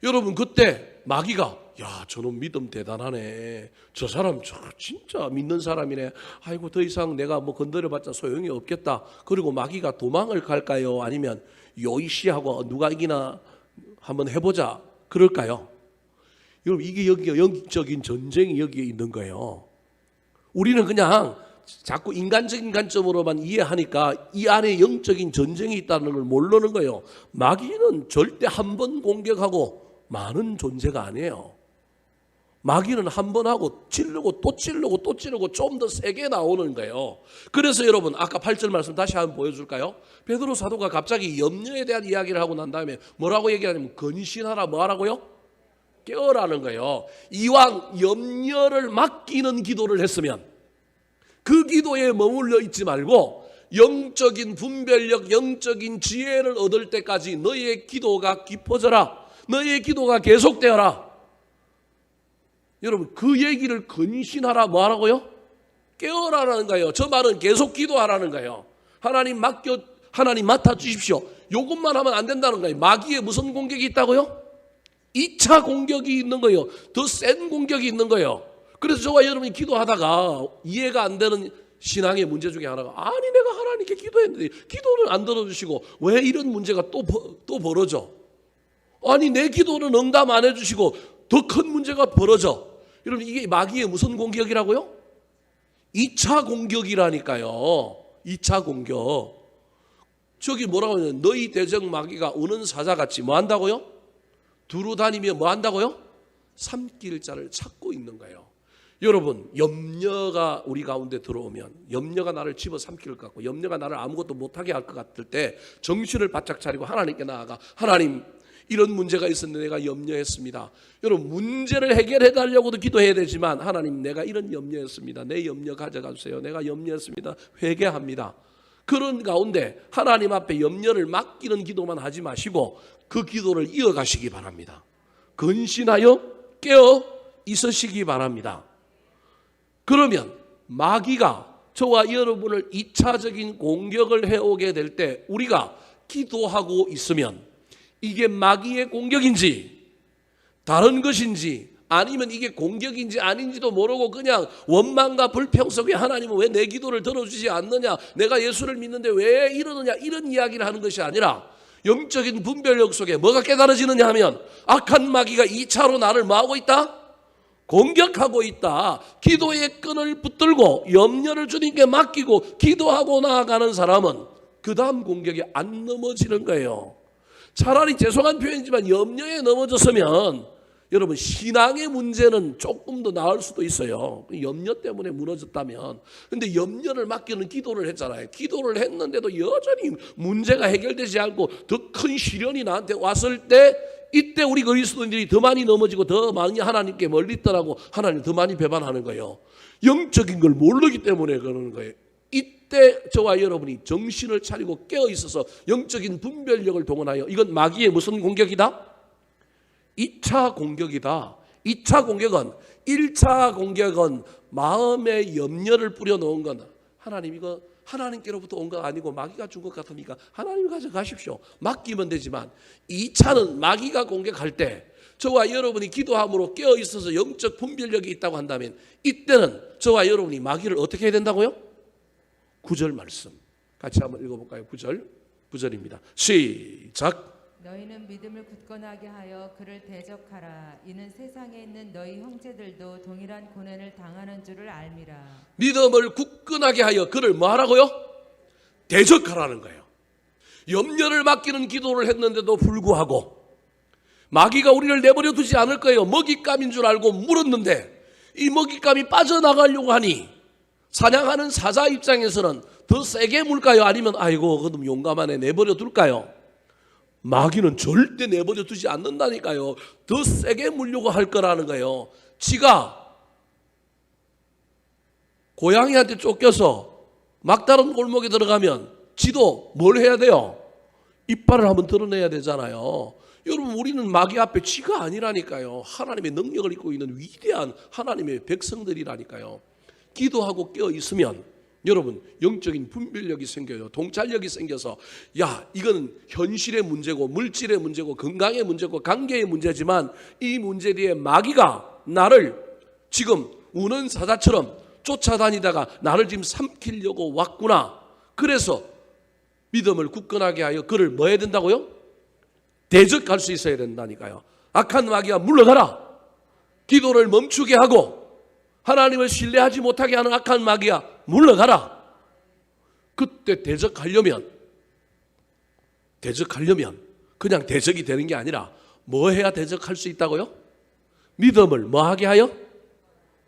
여러분 그때 마귀가 야 저놈 믿음 대단하네. 저 사람 진짜 믿는 사람이네. 아이고 더 이상 내가 뭐 건드려봤자 소용이 없겠다. 그리고 마귀가 도망을 갈까요? 아니면 요이시하고 누가 이기나 한번 해보자 그럴까요? 여러분 이게 여기가 영적인 전쟁이 여기에 있는 거예요. 우리는 그냥 자꾸 인간적인 관점으로만 이해하니까 이 안에 영적인 전쟁이 있다는 걸 모르는 거예요. 마귀는 절대 한 번 공격하고 많은 존재가 아니에요. 마귀는 한 번 하고 찌르고 또 찌르고 또 찌르고 좀 더 세게 나오는 거예요. 그래서 여러분 아까 8절 말씀 다시 한번 보여줄까요? 베드로 사도가 갑자기 염려에 대한 이야기를 하고 난 다음에 뭐라고 얘기하냐면 근신하라 뭐하라고요? 깨어라는 거예요. 이왕 염려를 맡기는 기도를 했으면 그 기도에 머물러 있지 말고 영적인 분별력, 영적인 지혜를 얻을 때까지 너희의 기도가 깊어져라. 너희의 기도가 계속되어라. 여러분 그 얘기를 근신하라 뭐하라고요? 깨어라라는 거예요. 저 말은 계속 기도하라는 거예요. 하나님 맡아주십시오. 이것만 하면 안 된다는 거예요. 마귀에 무슨 공격이 있다고요? 2차 공격이 있는 거예요. 더 센 공격이 있는 거예요. 그래서 저와 여러분이 기도하다가 이해가 안 되는 신앙의 문제 중에 하나가 아니 내가 하나님께 기도했는데 기도를 안 들어주시고 왜 이런 문제가 또 벌어져? 아니 내 기도는 응답 안 해주시고 더 큰 문제가 벌어져. 여러분 이게 마귀의 무슨 공격이라고요? 2차 공격이라니까요. 2차 공격. 저기 뭐라고 하냐면 너희 대적 마귀가 우는 사자같이 뭐 한다고요? 두루 다니며 뭐 한다고요? 삼킬 자를 찾고 있는 거예요. 여러분 염려가 우리 가운데 들어오면 염려가 나를 집어삼킬 것 같고 염려가 나를 아무것도 못하게 할 것 같을 때 정신을 바짝 차리고 하나님께 나아가 하나님 이런 문제가 있었는데 내가 염려했습니다. 여러분 문제를 해결해 달라고도 기도해야 되지만 하나님 내가 이런 염려했습니다. 내 염려 가져가주세요. 내가 염려했습니다. 회개합니다. 그런 가운데 하나님 앞에 염려를 맡기는 기도만 하지 마시고 그 기도를 이어가시기 바랍니다. 근신하여 깨어 있으시기 바랍니다. 그러면 마귀가 저와 여러분을 2차적인 공격을 해오게 될 때 우리가 기도하고 있으면 이게 마귀의 공격인지 다른 것인지 아니면 이게 공격인지 아닌지도 모르고 그냥 원망과 불평 속에 하나님은 왜 내 기도를 들어주지 않느냐, 내가 예수를 믿는데 왜 이러느냐, 이런 이야기를 하는 것이 아니라 영적인 분별력 속에 뭐가 깨달아지느냐 하면 악한 마귀가 2차로 나를 뭐하고 있다? 공격하고 있다. 기도의 끈을 붙들고 염려를 주님께 맡기고 기도하고 나아가는 사람은 그 다음 공격이 안 넘어지는 거예요. 차라리 죄송한 표현이지만 염려에 넘어졌으면 여러분 신앙의 문제는 조금 더 나을 수도 있어요. 염려 때문에 무너졌다면. 근데 염려를 맡기는 기도를 했잖아요. 기도를 했는데도 여전히 문제가 해결되지 않고 더 큰 시련이 나한테 왔을 때 이때 우리 그리스도인들이 더 많이 넘어지고 더 많이 하나님께 멀리 떠나고 하나님 더 많이 배반하는 거예요. 영적인 걸 모르기 때문에 그러는 거예요. 이때 저와 여러분이 정신을 차리고 깨어 있어서 영적인 분별력을 동원하여 이건 마귀의 무슨 공격이다? 2차 공격이다. 2차 공격은 1차 공격은 마음의 염려를 뿌려놓은 건 하나님 이거 하나님께로부터 온 거 아니고 마귀가 준 것 같으니까 하나님 가져가십시오. 맡기면 되지만 2차는 마귀가 공격할 때 저와 여러분이 기도함으로 깨어 있어서 영적 분별력이 있다고 한다면 이때는 저와 여러분이 마귀를 어떻게 해야 된다고요? 9절 말씀 같이 한번 읽어볼까요? 9절입니다. 시작.
너희는 믿음을 굳건하게 하여 그를 대적하라. 이는 세상에 있는 너희 형제들도 동일한 고난을 당하는 줄을 알미라.
믿음을 굳건하게 하여 그를 뭐 하라고요? 대적하라는 거예요. 염려를 맡기는 기도를 했는데도 불구하고 마귀가 우리를 내버려 두지 않을 거예요. 먹잇감인 줄 알고 물었는데 이 먹잇감이 빠져나가려고 하니 사냥하는 사자 입장에서는 더 세게 물까요? 아니면 아이고 그놈 용감하네 내버려 둘까요? 마귀는 절대 내버려 두지 않는다니까요. 더 세게 물려고 할 거라는 거예요. 지가 고양이한테 쫓겨서 막다른 골목에 들어가면 지도 뭘 해야 돼요? 이빨을 한번 드러내야 되잖아요. 여러분 우리는 마귀 앞에 지가 아니라니까요. 하나님의 능력을 입고 있는 위대한 하나님의 백성들이라니까요. 기도하고 깨어 있으면 여러분 영적인 분별력이 생겨요. 통찰력이 생겨서 야 이건 현실의 문제고 물질의 문제고 건강의 문제고 관계의 문제지만 이 문제 뒤에 마귀가 나를 지금 우는 사자처럼 쫓아다니다가 나를 지금 삼키려고 왔구나. 그래서 믿음을 굳건하게 하여 그를 뭐 해야 된다고요? 대적할 수 있어야 된다니까요. 악한 마귀가 물러가라. 기도를 멈추게 하고 하나님을 신뢰하지 못하게 하는 악한 마귀야 물러가라. 그때 대적하려면 그냥 대적이 되는 게 아니라 뭐 해야 대적할 수 있다고요? 믿음을 뭐하게 하여?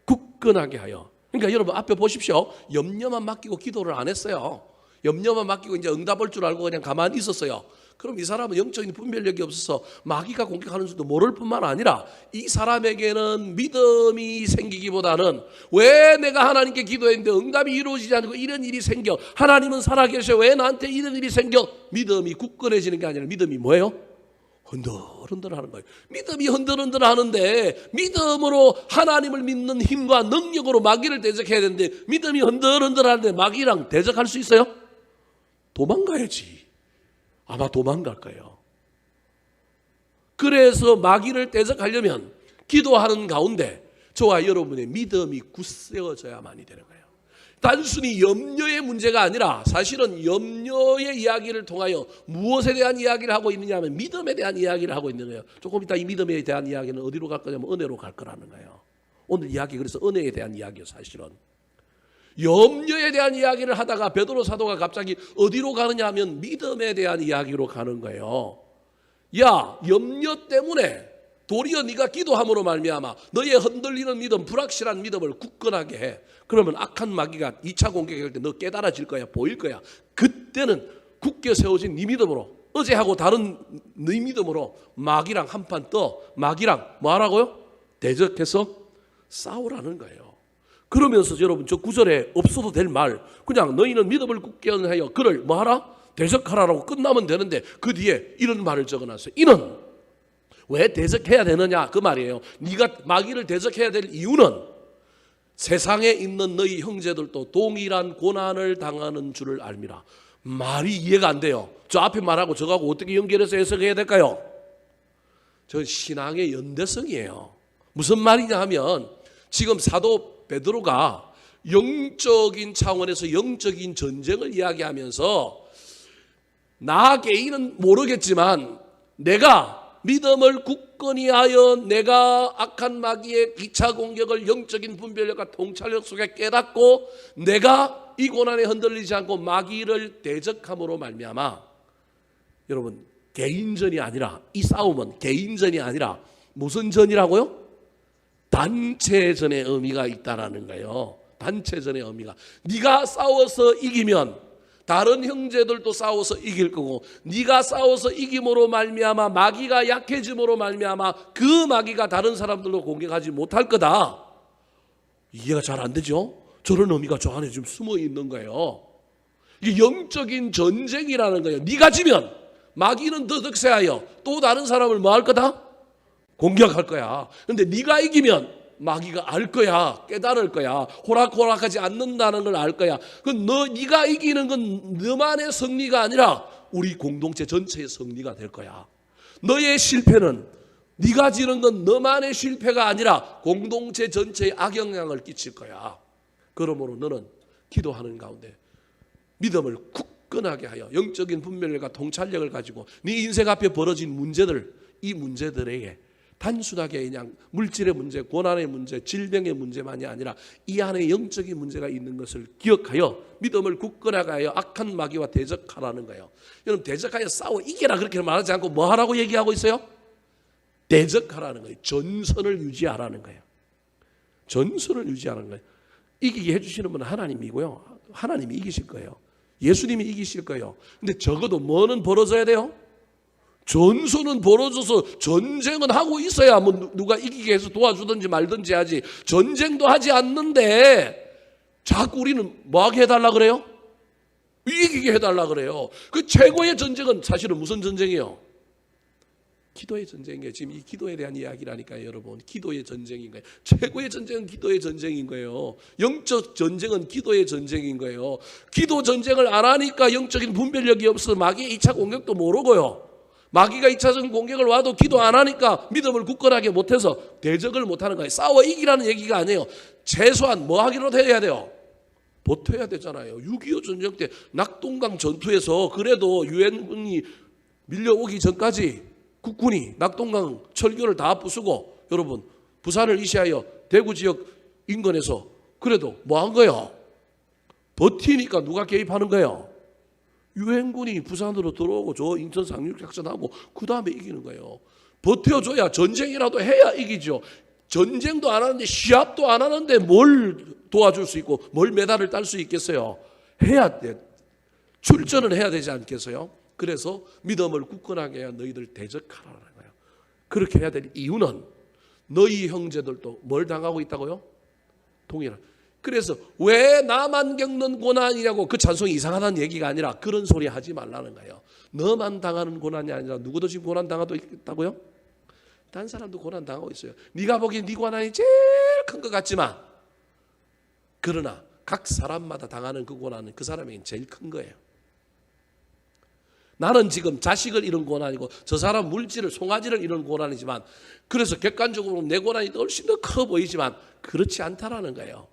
굳건하게 하여. 그러니까 여러분 앞에 보십시오. 염려만 맡기고 기도를 안 했어요. 염려만 맡기고 이제 응답할 줄 알고 그냥 가만히 있었어요. 그럼 이 사람은 영적인 분별력이 없어서 마귀가 공격하는 줄도 모를 뿐만 아니라 이 사람에게는 믿음이 생기기보다는 왜 내가 하나님께 기도했는데 응답이 이루어지지 않고 이런 일이 생겨, 하나님은 살아계셔 왜 나한테 이런 일이 생겨, 믿음이 굳건해지는 게 아니라 믿음이 뭐예요? 흔들흔들 하는 거예요. 믿음이 흔들흔들 하는데 믿음으로 하나님을 믿는 힘과 능력으로 마귀를 대적해야 되는데 믿음이 흔들흔들 하는데 마귀랑 대적할 수 있어요? 도망가야지. 아마 도망갈 거예요. 그래서 마귀를 대적하려면 기도하는 가운데 저와 여러분의 믿음이 굳세워져야만이 되는 거예요. 단순히 염려의 문제가 아니라 사실은 염려의 이야기를 통하여 무엇에 대한 이야기를 하고 있느냐 하면 믿음에 대한 이야기를 하고 있는 거예요. 조금 이따 이 믿음에 대한 이야기는 어디로 갈 거냐면 은혜로 갈 거라는 거예요. 오늘 이야기 그래서 은혜에 대한 이야기예요. 사실은 염려에 대한 이야기를 하다가 베드로 사도가 갑자기 어디로 가느냐 하면 믿음에 대한 이야기로 가는 거예요. 야, 염려 때문에 도리어 네가 기도함으로 말미암아 너의 흔들리는 믿음, 불확실한 믿음을 굳건하게 해. 그러면 악한 마귀가 2차 공격할 때 너 깨달아질 거야, 보일 거야. 그때는 굳게 세워진 네 믿음으로, 어제하고 다른 네 믿음으로 마귀랑 한판 떠. 마귀랑 뭐 하라고요? 대적해서 싸우라는 거예요. 그러면서 여러분 저 9절에 없어도 될 말, 그냥 너희는 믿음을 굳게 하여 그를 뭐 하라? 대적하라라고 끝나면 되는데 그 뒤에 이런 말을 적어놨어요. 이는 왜 대적해야 되느냐 그 말이에요. 네가 마귀를 대적해야 될 이유는 세상에 있는 너희 형제들도 동일한 고난을 당하는 줄을 알미라. 말이 이해가 안 돼요. 저 앞에 말하고 저하고 어떻게 연결해서 해석해야 될까요? 저 신앙의 연대성이에요. 무슨 말이냐 하면 지금 사도 베드로가 영적인 차원에서 영적인 전쟁을 이야기하면서 나 개인은 모르겠지만 내가 믿음을 굳건히 하여 내가 악한 마귀의 2차 공격을 영적인 분별력과 통찰력 속에 깨닫고 내가 이 고난에 흔들리지 않고 마귀를 대적함으로 말미암아, 여러분 개인전이 아니라 이 싸움은 개인전이 아니라 무슨 전이라고요? 단체전의 의미가 있다라는 거예요. 단체전의 의미가, 네가 싸워서 이기면 다른 형제들도 싸워서 이길 거고, 네가 싸워서 이김으로 말미암아 마귀가 약해짐으로 말미암아 그 마귀가 다른 사람들로 공격하지 못할 거다. 이해가 잘 안 되죠? 저런 의미가 저 안에 좀 숨어 있는 거예요. 이게 영적인 전쟁이라는 거예요. 네가 지면 마귀는 더 득세하여 또 다른 사람을 뭐 할 거다? 공격할 거야. 그런데 네가 이기면 마귀가 알 거야, 깨달을 거야, 호락호락하지 않는다는 걸 알 거야. 네가 이기는 건 너만의 승리가 아니라 우리 공동체 전체의 승리가 될 거야. 너의 실패는, 네가 지는 건 너만의 실패가 아니라 공동체 전체에 악영향을 끼칠 거야. 그러므로 너는 기도하는 가운데 믿음을 굳건하게 하여 영적인 분별력과 통찰력을 가지고 네 인생 앞에 벌어진 문제들, 이 문제들에게 단순하게 그냥 물질의 문제, 고난의 문제, 질병의 문제만이 아니라 이 안에 영적인 문제가 있는 것을 기억하여 믿음을 굳건하게 하여 악한 마귀와 대적하라는 거예요. 여러분 대적하여 싸워 이겨라 그렇게 말하지 않고 뭐 하라고 얘기하고 있어요? 대적하라는 거예요. 전선을 유지하라는 거예요. 전선을 유지하라는 거예요. 이기게 해주시는 분은 하나님이고요. 하나님이 이기실 거예요. 예수님이 이기실 거예요. 근데 적어도 뭐는 벌어져야 돼요? 전선은 벌어져서 전쟁은 하고 있어야 뭐 누가 이기게 해서 도와주든지 말든지 하지. 전쟁도 하지 않는데 자꾸 우리는 뭐하게 해달라 그래요? 이기게 해달라 그래요. 그 최고의 전쟁은 사실은 무슨 전쟁이에요? 기도의 전쟁이에요. 지금 이 기도에 대한 이야기라니까요, 여러분. 기도의 전쟁인 거예요. 최고의 전쟁은 기도의 전쟁인 거예요. 영적 전쟁은 기도의 전쟁인 거예요. 기도 전쟁을 안 하니까 영적인 분별력이 없어서 마귀의 2차 공격도 모르고요. 마귀가 2차적인 공격을 와도 기도 안 하니까 믿음을 굳건하게 못해서 대적을 못하는 거예요. 싸워 이기라는 얘기가 아니에요. 최소한 뭐 하기로 해야 돼요? 버텨야 되잖아요. 6.25 전쟁 때 낙동강 전투에서 그래도 유엔군이 밀려오기 전까지 국군이 낙동강 철교를 다 부수고 여러분 부산을 이시하여 대구 지역 인근에서 그래도 뭐 한 거예요? 버티니까 누가 개입하는 거예요? 유엔군이 부산으로 들어오고 저 인천 상륙작전하고 그 다음에 이기는 거예요. 버텨줘야 전쟁이라도 해야 이기죠. 전쟁도 안 하는데 시합도 안 하는데 뭘 도와줄 수 있고 뭘 메달을 딸 수 있겠어요? 해야 돼. 출전을 해야 되지 않겠어요? 그래서 믿음을 굳건하게 해야 너희들 대적하라는 거예요. 그렇게 해야 될 이유는 너희 형제들도 뭘 당하고 있다고요? 동일한. 그래서 왜 나만 겪는 고난이냐고, 그 찬송이 이상하다는 얘기가 아니라 그런 소리 하지 말라는 거예요. 너만 당하는 고난이 아니라 누구도 지금 고난 당하고 있다고요? 다른 사람도 고난 당하고 있어요. 네가 보기엔 네 고난이 제일 큰 것 같지만, 그러나 각 사람마다 당하는 그 고난은 그 사람에겐 제일 큰 거예요. 나는 지금 자식을 잃은 고난이고 저 사람 물질을, 송아지를 잃은 고난이지만, 그래서 객관적으로 내 고난이 훨씬 더 커 보이지만 그렇지 않다라는 거예요.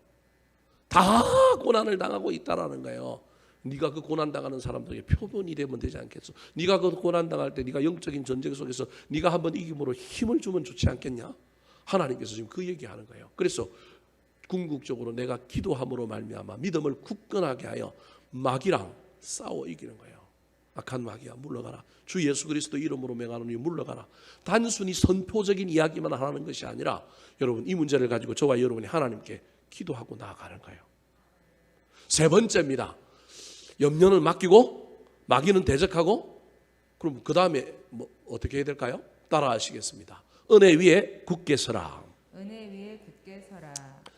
다 고난을 당하고 있다라는 거예요. 네가 그 고난 당하는 사람들에게 표본이 되면 되지 않겠어? 네가 그 고난 당할 때 네가 영적인 전쟁 속에서 네가 한번 이김으로 힘을 주면 좋지 않겠냐? 하나님께서 지금 그 얘기하는 거예요. 그래서 궁극적으로 내가 기도함으로 말미암아 믿음을 굳건하게 하여 마귀랑 싸워 이기는 거예요. 악한 마귀야 물러가라. 주 예수 그리스도 이름으로 명하노니 물러가라. 단순히 선포적인 이야기만 하는 것이 아니라 여러분, 이 문제를 가지고 저와 여러분이 하나님께 기도하고 나아가는 거예요. 세 번째입니다. 염려는 맡기고 마귀는 대적하고, 그럼 그 다음에 뭐 어떻게 해야 될까요? 따라 하시겠습니다. 은혜 위에 굳게 서라.
은혜 위에 굳게 서라.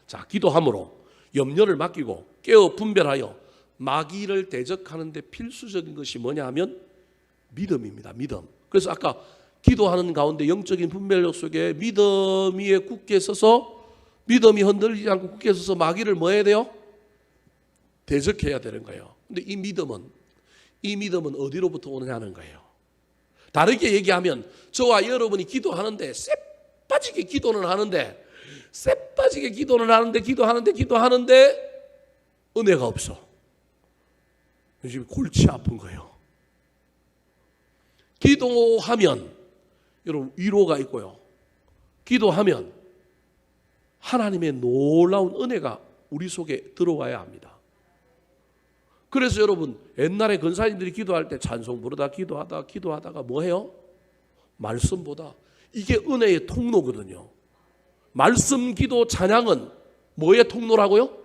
자, 기도함으로 염려를 맡기고 깨어 분별하여 마귀를 대적하는 데 필수적인 것이 뭐냐 하면 믿음입니다. 믿음. 그래서 아까 기도하는 가운데 영적인 분별력 속에 믿음 위에 굳게 서서, 믿음이 흔들리지 않고 굳게 서서 마귀를 뭐 해야 돼요? 대적해야 되는 거예요. 근데 이 믿음은 어디로부터 오느냐는 거예요. 다르게 얘기하면 저와 여러분이 기도하는데 쎄빠지게 기도는 하는데 기도하는데 은혜가 없어. 지금 골치 아픈 거예요. 기도하면 여러분 위로가 있고요. 기도하면 하나님의 놀라운 은혜가 우리 속에 들어와야 합니다. 그래서 여러분, 옛날에 근사님들이 기도할 때 찬송 부르다 기도하다가 뭐 해요? 말씀 보다. 이게 은혜의 통로거든요. 말씀, 기도, 찬양은 뭐의 통로라고요?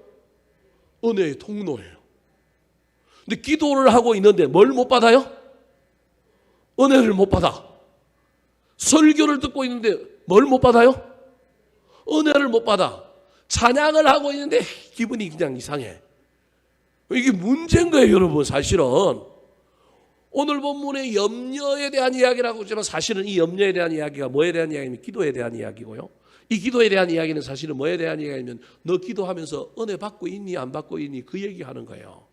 은혜의 통로예요. 근데 기도를 하고 있는데 뭘 못 받아요? 은혜를 못 받아. 설교를 듣고 있는데 뭘 못 받아요? 은혜를 못 받아. 찬양을 하고 있는데 기분이 그냥 이상해. 이게 문제인 거예요, 여러분. 사실은 오늘 본문의 염려에 대한 이야기라고 하지만 사실은 이 염려에 대한 이야기가 뭐에 대한 이야기냐면 기도에 대한 이야기고요. 이 기도에 대한 이야기는 사실은 뭐에 대한 이야기냐면 너 기도하면서 은혜 받고 있니 안 받고 있니 그 얘기하는 거예요.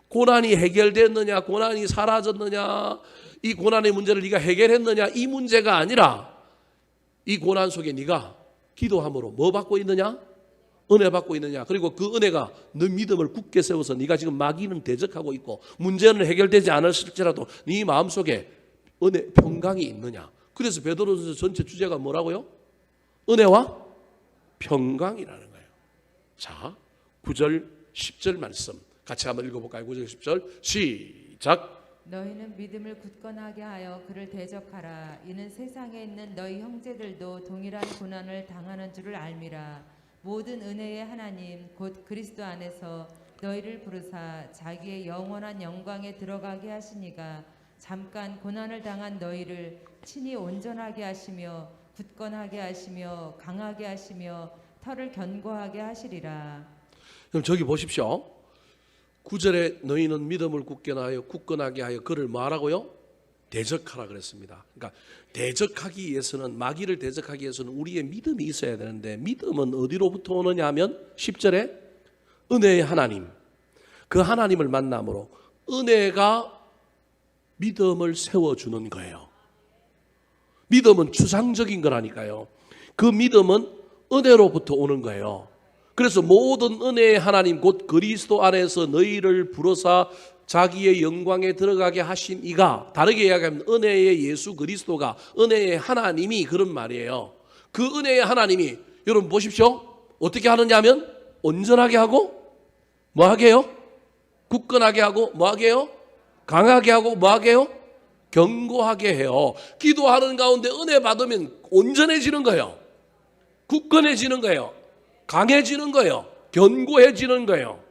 고난이 해결됐느냐, 고난이 사라졌느냐, 이 고난의 문제를 네가 해결했느냐, 이 문제가 아니라 이 고난 속에 네가 기도함으로 뭐 받고 있느냐? 은혜 받고 있느냐. 그리고 그 은혜가 너 믿음을 굳게 세워서 네가 지금 마귀는 대적하고 있고 문제는 해결되지 않았을지라도 네 마음속에 은혜, 평강이 있느냐. 그래서 베드로전서 전체 주제가 뭐라고요? 은혜와 평강이라는 거예요. 자, 9절 10절 말씀 같이 한번 읽어볼까요? 9절 10절 시작.
너희는 믿음을 굳건하게 하여 그를 대적하라. 이는 세상에 있는 너희 형제들도 동일한 고난을 당하는 줄을 알미라. 모든 은혜의 하나님 곧 그리스도 안에서 너희를 부르사 자기의 영원한 영광에 들어가게 하시니가 잠깐 고난을 당한 너희를 친히 온전하게 하시며 굳건하게 하시며 강하게 하시며 털을 견고하게 하시리라.
그럼 저기 보십시오. 9절에 너희는 믿음을 굳건하게 하여 그를 뭐하라고요? 대적하라 그랬습니다. 그러니까 대적하기 위해서는, 마귀를 대적하기 위해서는 우리의 믿음이 있어야 되는데 믿음은 어디로부터 오느냐 하면 10절에 은혜의 하나님, 그 하나님을 만남으로 은혜가 믿음을 세워주는 거예요. 믿음은 추상적인 거라니까요. 그 믿음은 은혜로부터 오는 거예요. 그래서 모든 은혜의 하나님 곧 그리스도 안에서 너희를 부르사 자기의 영광에 들어가게 하신 이가, 다르게 이야기하면 은혜의 예수 그리스도가, 은혜의 하나님이 그런 말이에요. 그 은혜의 하나님이 여러분 보십시오. 어떻게 하느냐 하면 온전하게 하고 뭐하게 해요? 굳건하게 하고 뭐하게 해요? 강하게 하고 뭐하게 해요? 견고하게 해요. 기도하는 가운데 은혜 받으면 온전해지는 거예요. 굳건해지는 거예요. 강해지는 거예요. 견고해지는 거예요.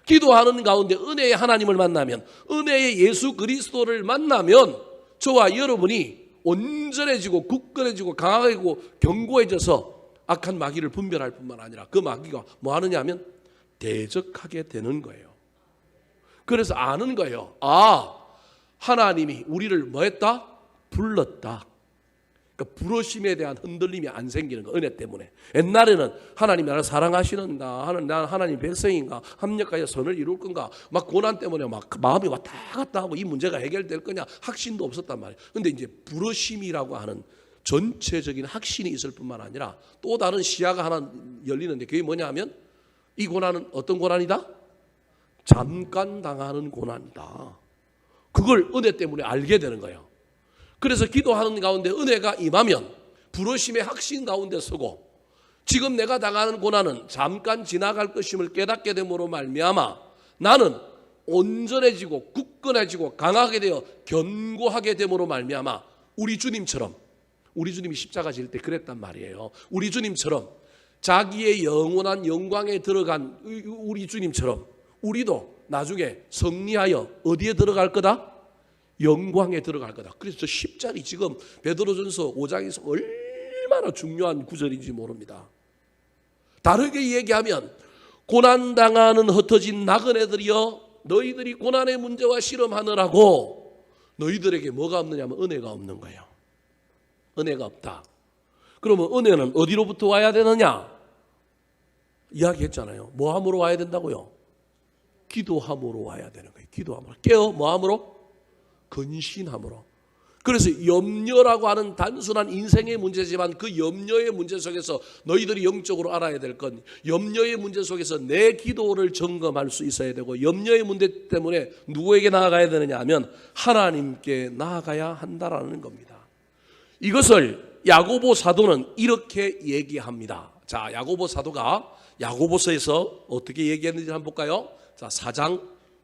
기도하는 가운데 은혜의 하나님을 만나면, 은혜의 예수 그리스도를 만나면 저와 여러분이 온전해지고 굳건해지고 강하고 견고해져서 악한 마귀를 분별할 뿐만 아니라 그 마귀가 뭐 하느냐 하면 대적하게 되는 거예요. 그래서 아는 거예요. 아, 하나님이 우리를 뭐 했다? 불렀다. 그러니까 부르심에 대한 흔들림이 안 생기는 거, 은혜 때문에. 옛날에는 하나님이 나를 사랑하시는가, 난 하나님 백성인가, 합력하여 선을 이룰 건가, 막 고난 때문에 막 마음이 왔다 갔다 하고 이 문제가 해결될 거냐 확신도 없었단 말이에요. 근데 이제 부르심이라고 하는 전체적인 확신이 있을 뿐만 아니라 또 다른 시야가 하나 열리는데 그게 뭐냐 하면 이 고난은 어떤 고난이다? 잠깐 당하는 고난이다. 그걸 은혜 때문에 알게 되는 거예요. 그래서 기도하는 가운데 은혜가 임하면 부르심의 확신 가운데 서고 지금 내가 당하는 고난은 잠깐 지나갈 것임을 깨닫게 됨으로 말미암아 나는 온전해지고 굳건해지고 강하게 되어 견고하게 됨으로 말미암아 우리 주님처럼, 우리 주님이 십자가 질 때 그랬단 말이에요. 우리 주님처럼 자기의 영원한 영광에 들어간 우리 주님처럼 우리도 나중에 승리하여 어디에 들어갈 거다? 영광에 들어갈 거다. 그래서 저 10절이 지금 베드로전서 5장에서 얼마나 중요한 구절인지 모릅니다. 다르게 얘기하면 고난당하는 흩어진 나그네들이여 너희들이 고난의 문제와 실험하느라고 너희들에게 뭐가 없느냐면 은혜가 없는 거예요. 은혜가 없다. 그러면 은혜는 어디로부터 와야 되느냐? 이야기했잖아요. 뭐함으로 와야 된다고요? 기도함으로 와야 되는 거예요. 기도함으로. 깨어 뭐함으로? 근신함으로. 그래서 염려라고 하는 단순한 인생의 문제지만 그 염려의 문제 속에서 너희들이 영적으로 알아야 될 건 염려의 문제 속에서 내 기도를 점검할 수 있어야 되고 염려의 문제 때문에 누구에게 나아가야 되느냐 하면 하나님께 나아가야 한다라는 겁니다. 이것을 야고보 사도는 이렇게 얘기합니다. 자, 야고보 사도가 야고보서에서 어떻게 얘기했는지 한번 볼까요? 자, 4장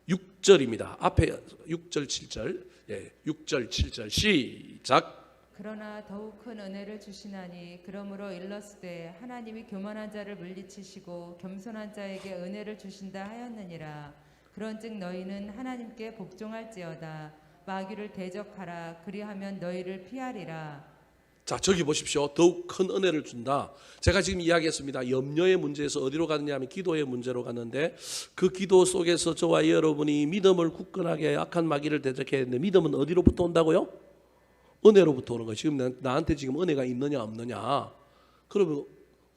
6절입니다. 앞에 6절 7절. 예, 6절 7절 시작.
그러나 더욱 큰 은혜를 주시나니 그러므로 일렀으되 하나님이 교만한 자를 물리치시고 겸손한 자에게 은혜를 주신다 하였느니라. 그런즉 너희는 하나님께 복종할지어다. 마귀를 대적하라. 그리하면 너희를 피하리라.
자, 저기 보십시오. 더욱 큰 은혜를 준다. 제가 지금 이야기했습니다. 염려의 문제에서 어디로 갔느냐 하면 기도의 문제로 갔는데 그 기도 속에서 저와 여러분이 믿음을 굳건하게 악한 마귀를 대적해야 되는데 믿음은 어디로부터 온다고요? 은혜로부터 오는 거예요. 지금 나한테 지금 은혜가 있느냐 없느냐. 그러면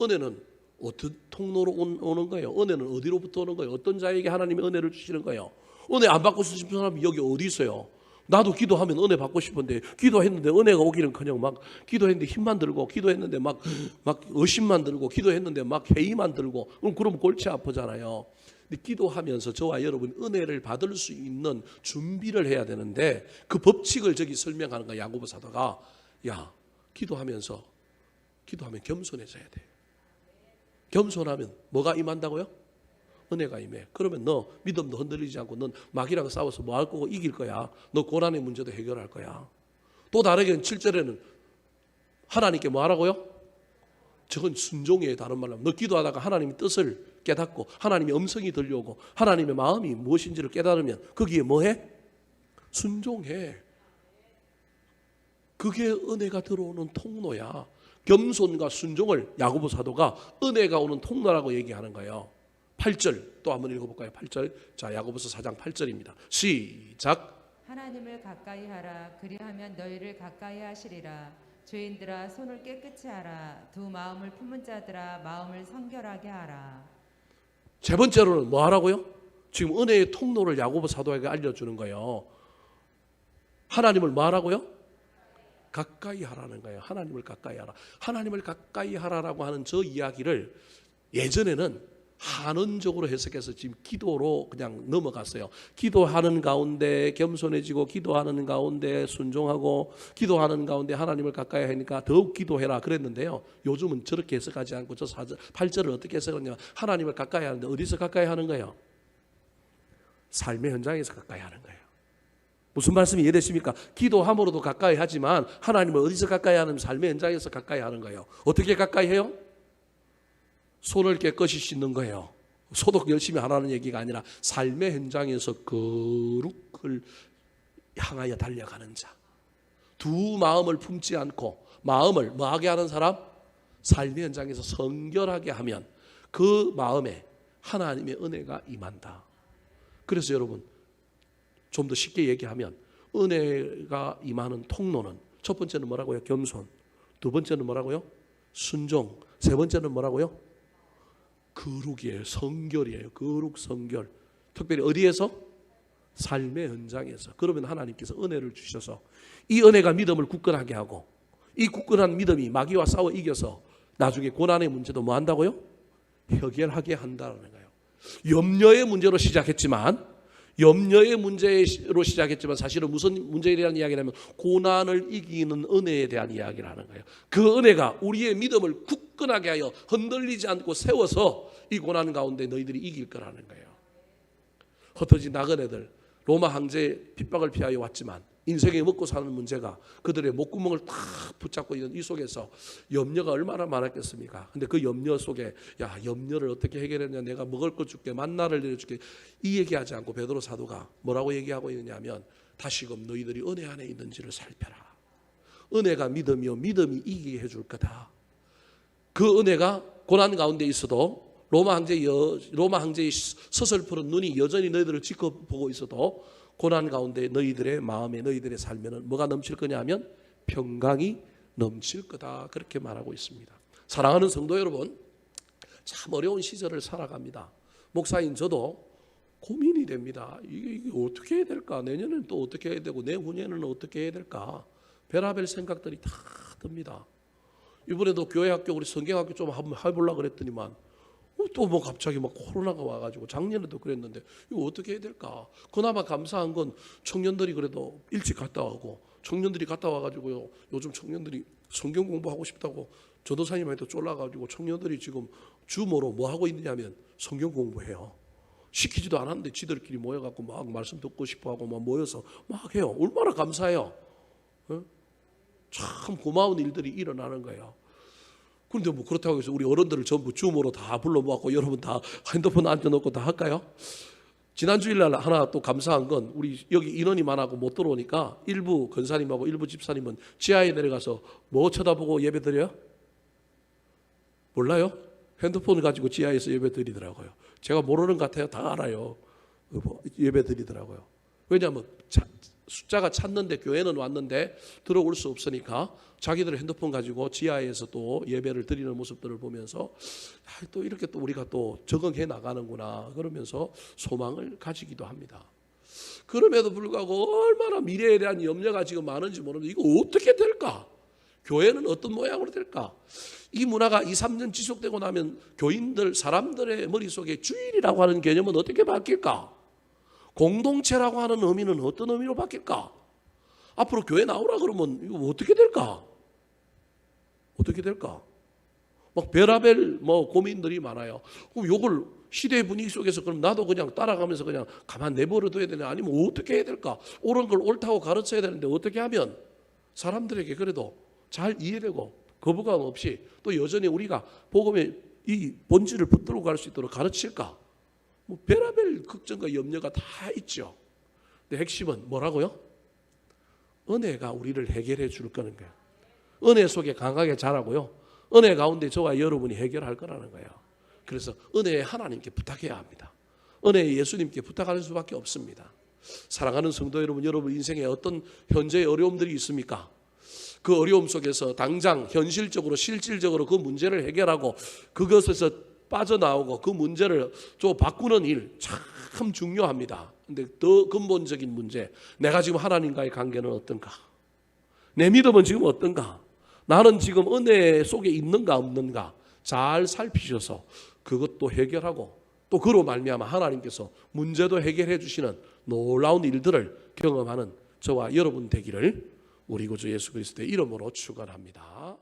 은혜는 어떤 통로로 오는 거예요? 은혜는 어디로부터 오는 거예요? 어떤 자에게 하나님이 은혜를 주시는 거예요? 은혜 안 받고 싶은 사람이 여기 어디 있어요? 나도 기도하면 은혜 받고 싶은데 기도했는데 은혜가 오기는커녕 막 기도했는데 힘만 들고 기도했는데 막 의심만 들고 기도했는데 막 회의만 들고 그러면 골치 아프잖아요. 근데 기도하면서 저와 여러분 은혜를 받을 수 있는 준비를 해야 되는데 그 법칙을 저기 설명하는 거야. 야고보 사도가 야 기도하면 겸손해져야 돼. 겸손하면 뭐가 임한다고요? 은혜가 임해. 그러면 너 믿음도 흔들리지 않고 넌 마귀랑 싸워서 뭐 할 거고 이길 거야. 너 고난의 문제도 해결할 거야. 또 다르게는 7절에는 하나님께 뭐 하라고요? 저건 순종이에요. 다른 말로 하면 너 기도하다가 하나님의 뜻을 깨닫고 하나님의 음성이 들려오고 하나님의 마음이 무엇인지를 깨달으면 거기에 뭐해? 순종해. 그게 은혜가 들어오는 통로야. 겸손과 순종을 야고보 사도가 은혜가 오는 통로라고 얘기하는 거예요. 8절 또 한번 읽어볼까요? 8절. 자, 야고보서 4장 8절입니다. 시작.
하나님을 가까이 하라. 그리하면 너희를 가까이 하시리라. 죄인들아 손을 깨끗이 하라. 두 마음을 품은 자들아 마음을 성결하게 하라.
세 번째로는 뭐 하라고요? 지금 은혜의 통로를 야고보 사도에게 알려주는 거예요. 하나님을 뭐 하라고요? 가까이 하라는 거예요. 하나님을 가까이 하라. 하나님을 가까이 하라라고 하는 저 이야기를 예전에는 한원적으로 해석해서 지금 기도로 그냥 넘어갔어요. 기도하는 가운데 겸손해지고 기도하는 가운데 순종하고 기도하는 가운데 하나님을 가까이 하니까 더욱 기도해라 그랬는데요. 요즘은 저렇게 해석하지 않고 저 8절을 어떻게 해석하냐면 하나님을 가까이 하는데 어디서 가까이 하는 거예요? 삶의 현장에서 가까이 하는 거예요. 무슨 말씀이 이해되십니까? 기도함으로도 가까이 하지만 하나님을 어디서 가까이 하는 삶의 현장에서 가까이 하는 거예요. 어떻게 가까이 해요? 손을 깨끗이 씻는 거예요. 소독 열심히 하라는 얘기가 아니라 삶의 현장에서 거룩을 향하여 달려가는 자. 두 마음을 품지 않고 마음을 뭐하게 하는 사람? 삶의 현장에서 성결하게 하면 그 마음에 하나님의 은혜가 임한다. 그래서 여러분 좀 더 쉽게 얘기하면 은혜가 임하는 통로는 첫 번째는 뭐라고요? 겸손. 두 번째는 뭐라고요? 순종. 세 번째는 뭐라고요? 거룩이에요. 성결이에요. 거룩, 성결. 특별히 어디에서? 삶의 현장에서. 그러면 하나님께서 은혜를 주셔서 이 은혜가 믿음을 굳건하게 하고 이 굳건한 믿음이 마귀와 싸워 이겨서 나중에 고난의 문제도 뭐 한다고요? 해결하게 한다는 거예요. 염려의 문제로 시작했지만 사실은 무슨 문제에 대한 이야기를 하면 고난을 이기는 은혜에 대한 이야기를 하는 거예요. 그 은혜가 우리의 믿음을 굳건하게 하여 흔들리지 않고 세워서 이 고난 가운데 너희들이 이길 거라는 거예요. 흩어진 나그네들 로마 황제의 핍박을 피하여 왔지만 인생에 먹고 사는 문제가 그들의 목구멍을 다 붙잡고 있는 이 속에서 염려가 얼마나 많았겠습니까? 근데 그 염려 속에 야 염려를 어떻게 해결했냐, 내가 먹을 것 줄게, 만나를 내려줄게, 이 얘기하지 않고 베드로 사도가 뭐라고 얘기하고 있느냐면 다시금 너희들이 은혜 안에 있는지를 살펴라. 은혜가 믿음이요 믿음이 이기게 해줄 거다. 그 은혜가 고난 가운데 있어도 로마 황제의 서슬푸른 눈이 여전히 너희들을 지켜보고 있어도 고난 가운데 너희들의 마음에 너희들의 삶에는 뭐가 넘칠 거냐 하면 평강이 넘칠 거다. 그렇게 말하고 있습니다. 사랑하는 성도 여러분, 참 어려운 시절을 살아갑니다. 목사인 저도 고민이 됩니다. 이게 어떻게 해야 될까? 내년에는 또 어떻게 해야 되고 내후년에는 어떻게 해야 될까? 별의별 생각들이 다 듭니다. 이번에도 교회 학교 우리 성경학교 좀 한번 해보려고 그랬더니만 또 뭐 갑자기 막 코로나가 와가지고 작년에도 그랬는데 이거 어떻게 해야 될까? 그나마 감사한 건 청년들이 그래도 일찍 갔다 오고 청년들이 갔다 와가지고요. 요즘 청년들이 성경 공부하고 싶다고 전도사님한테 쫄라가지고 청년들이 지금 주모로 뭐 하고 있느냐면 성경 공부해요. 시키지도 않았는데 지들끼리 모여갖고 막 말씀 듣고 싶어하고 막 모여서 막 해요. 얼마나 감사해요. 참 고마운 일들이 일어나는 거예요. 그런데 뭐 그렇다고 해서 우리 어른들을 전부 줌으로 다 불러 모았고 여러분 다 핸드폰 앉혀놓고 다 할까요? 지난 주일날 하나 또 감사한 건 우리 여기 인원이 많아고 못 들어오니까 일부 권사님하고 일부 집사님은 지하에 내려가서 뭐 쳐다보고 예배 드려요? 몰라요? 핸드폰 가지고 지하에서 예배 드리더라고요. 제가 모르는 것 같아요. 다 알아요. 예배 드리더라고요. 왜냐하면 숫자가 찼는데 교회는 왔는데 들어올 수 없으니까 자기들 핸드폰 가지고 지하에서 또 예배를 드리는 모습들을 보면서 또 이렇게 또 우리가 또 적응해 나가는구나 그러면서 소망을 가지기도 합니다. 그럼에도 불구하고 얼마나 미래에 대한 염려가 지금 많은지 모르는데 이거 어떻게 될까? 교회는 어떤 모양으로 될까? 이 문화가 2, 3년 지속되고 나면 교인들, 사람들의 머릿속에 주일이라고 하는 개념은 어떻게 바뀔까? 공동체라고 하는 의미는 어떤 의미로 바뀔까? 앞으로 교회 나오라 그러면 이거 어떻게 될까? 어떻게 될까? 막 별의별 뭐 고민들이 많아요. 그럼 이걸 시대의 분위기 속에서 그럼 나도 그냥 따라가면서 그냥 가만 내버려둬야 되냐? 아니면 어떻게 해야 될까? 옳은 걸 옳다고 가르쳐야 되는데 어떻게 하면 사람들에게 그래도 잘 이해되고 거부감 없이 또 여전히 우리가 복음의 이 본질을 붙들고 갈 수 있도록 가르칠까? 뭐 별의별 걱정과 염려가 다 있죠. 근데 핵심은 뭐라고요? 은혜가 우리를 해결해 줄 거는 거예요. 은혜 속에 강하게 자라고요. 은혜 가운데 저와 여러분이 해결할 거라는 거예요. 그래서 은혜에 하나님께 부탁해야 합니다. 은혜에 예수님께 부탁할 수밖에 없습니다. 사랑하는 성도 여러분, 여러분 인생에 어떤 현재의 어려움들이 있습니까? 그 어려움 속에서 당장 현실적으로 실질적으로 그 문제를 해결하고 그것에서 빠져나오고 그 문제를 좀 바꾸는 일 참 중요합니다. 근데 더 근본적인 문제, 내가 지금 하나님과의 관계는 어떤가? 내 믿음은 지금 어떤가? 나는 지금 은혜 속에 있는가 없는가? 잘 살피셔서 그것도 해결하고 또 그로 말미암아 하나님께서 문제도 해결해 주시는 놀라운 일들을 경험하는 저와 여러분 되기를 우리 구주 예수 그리스도의 이름으로 축원합니다.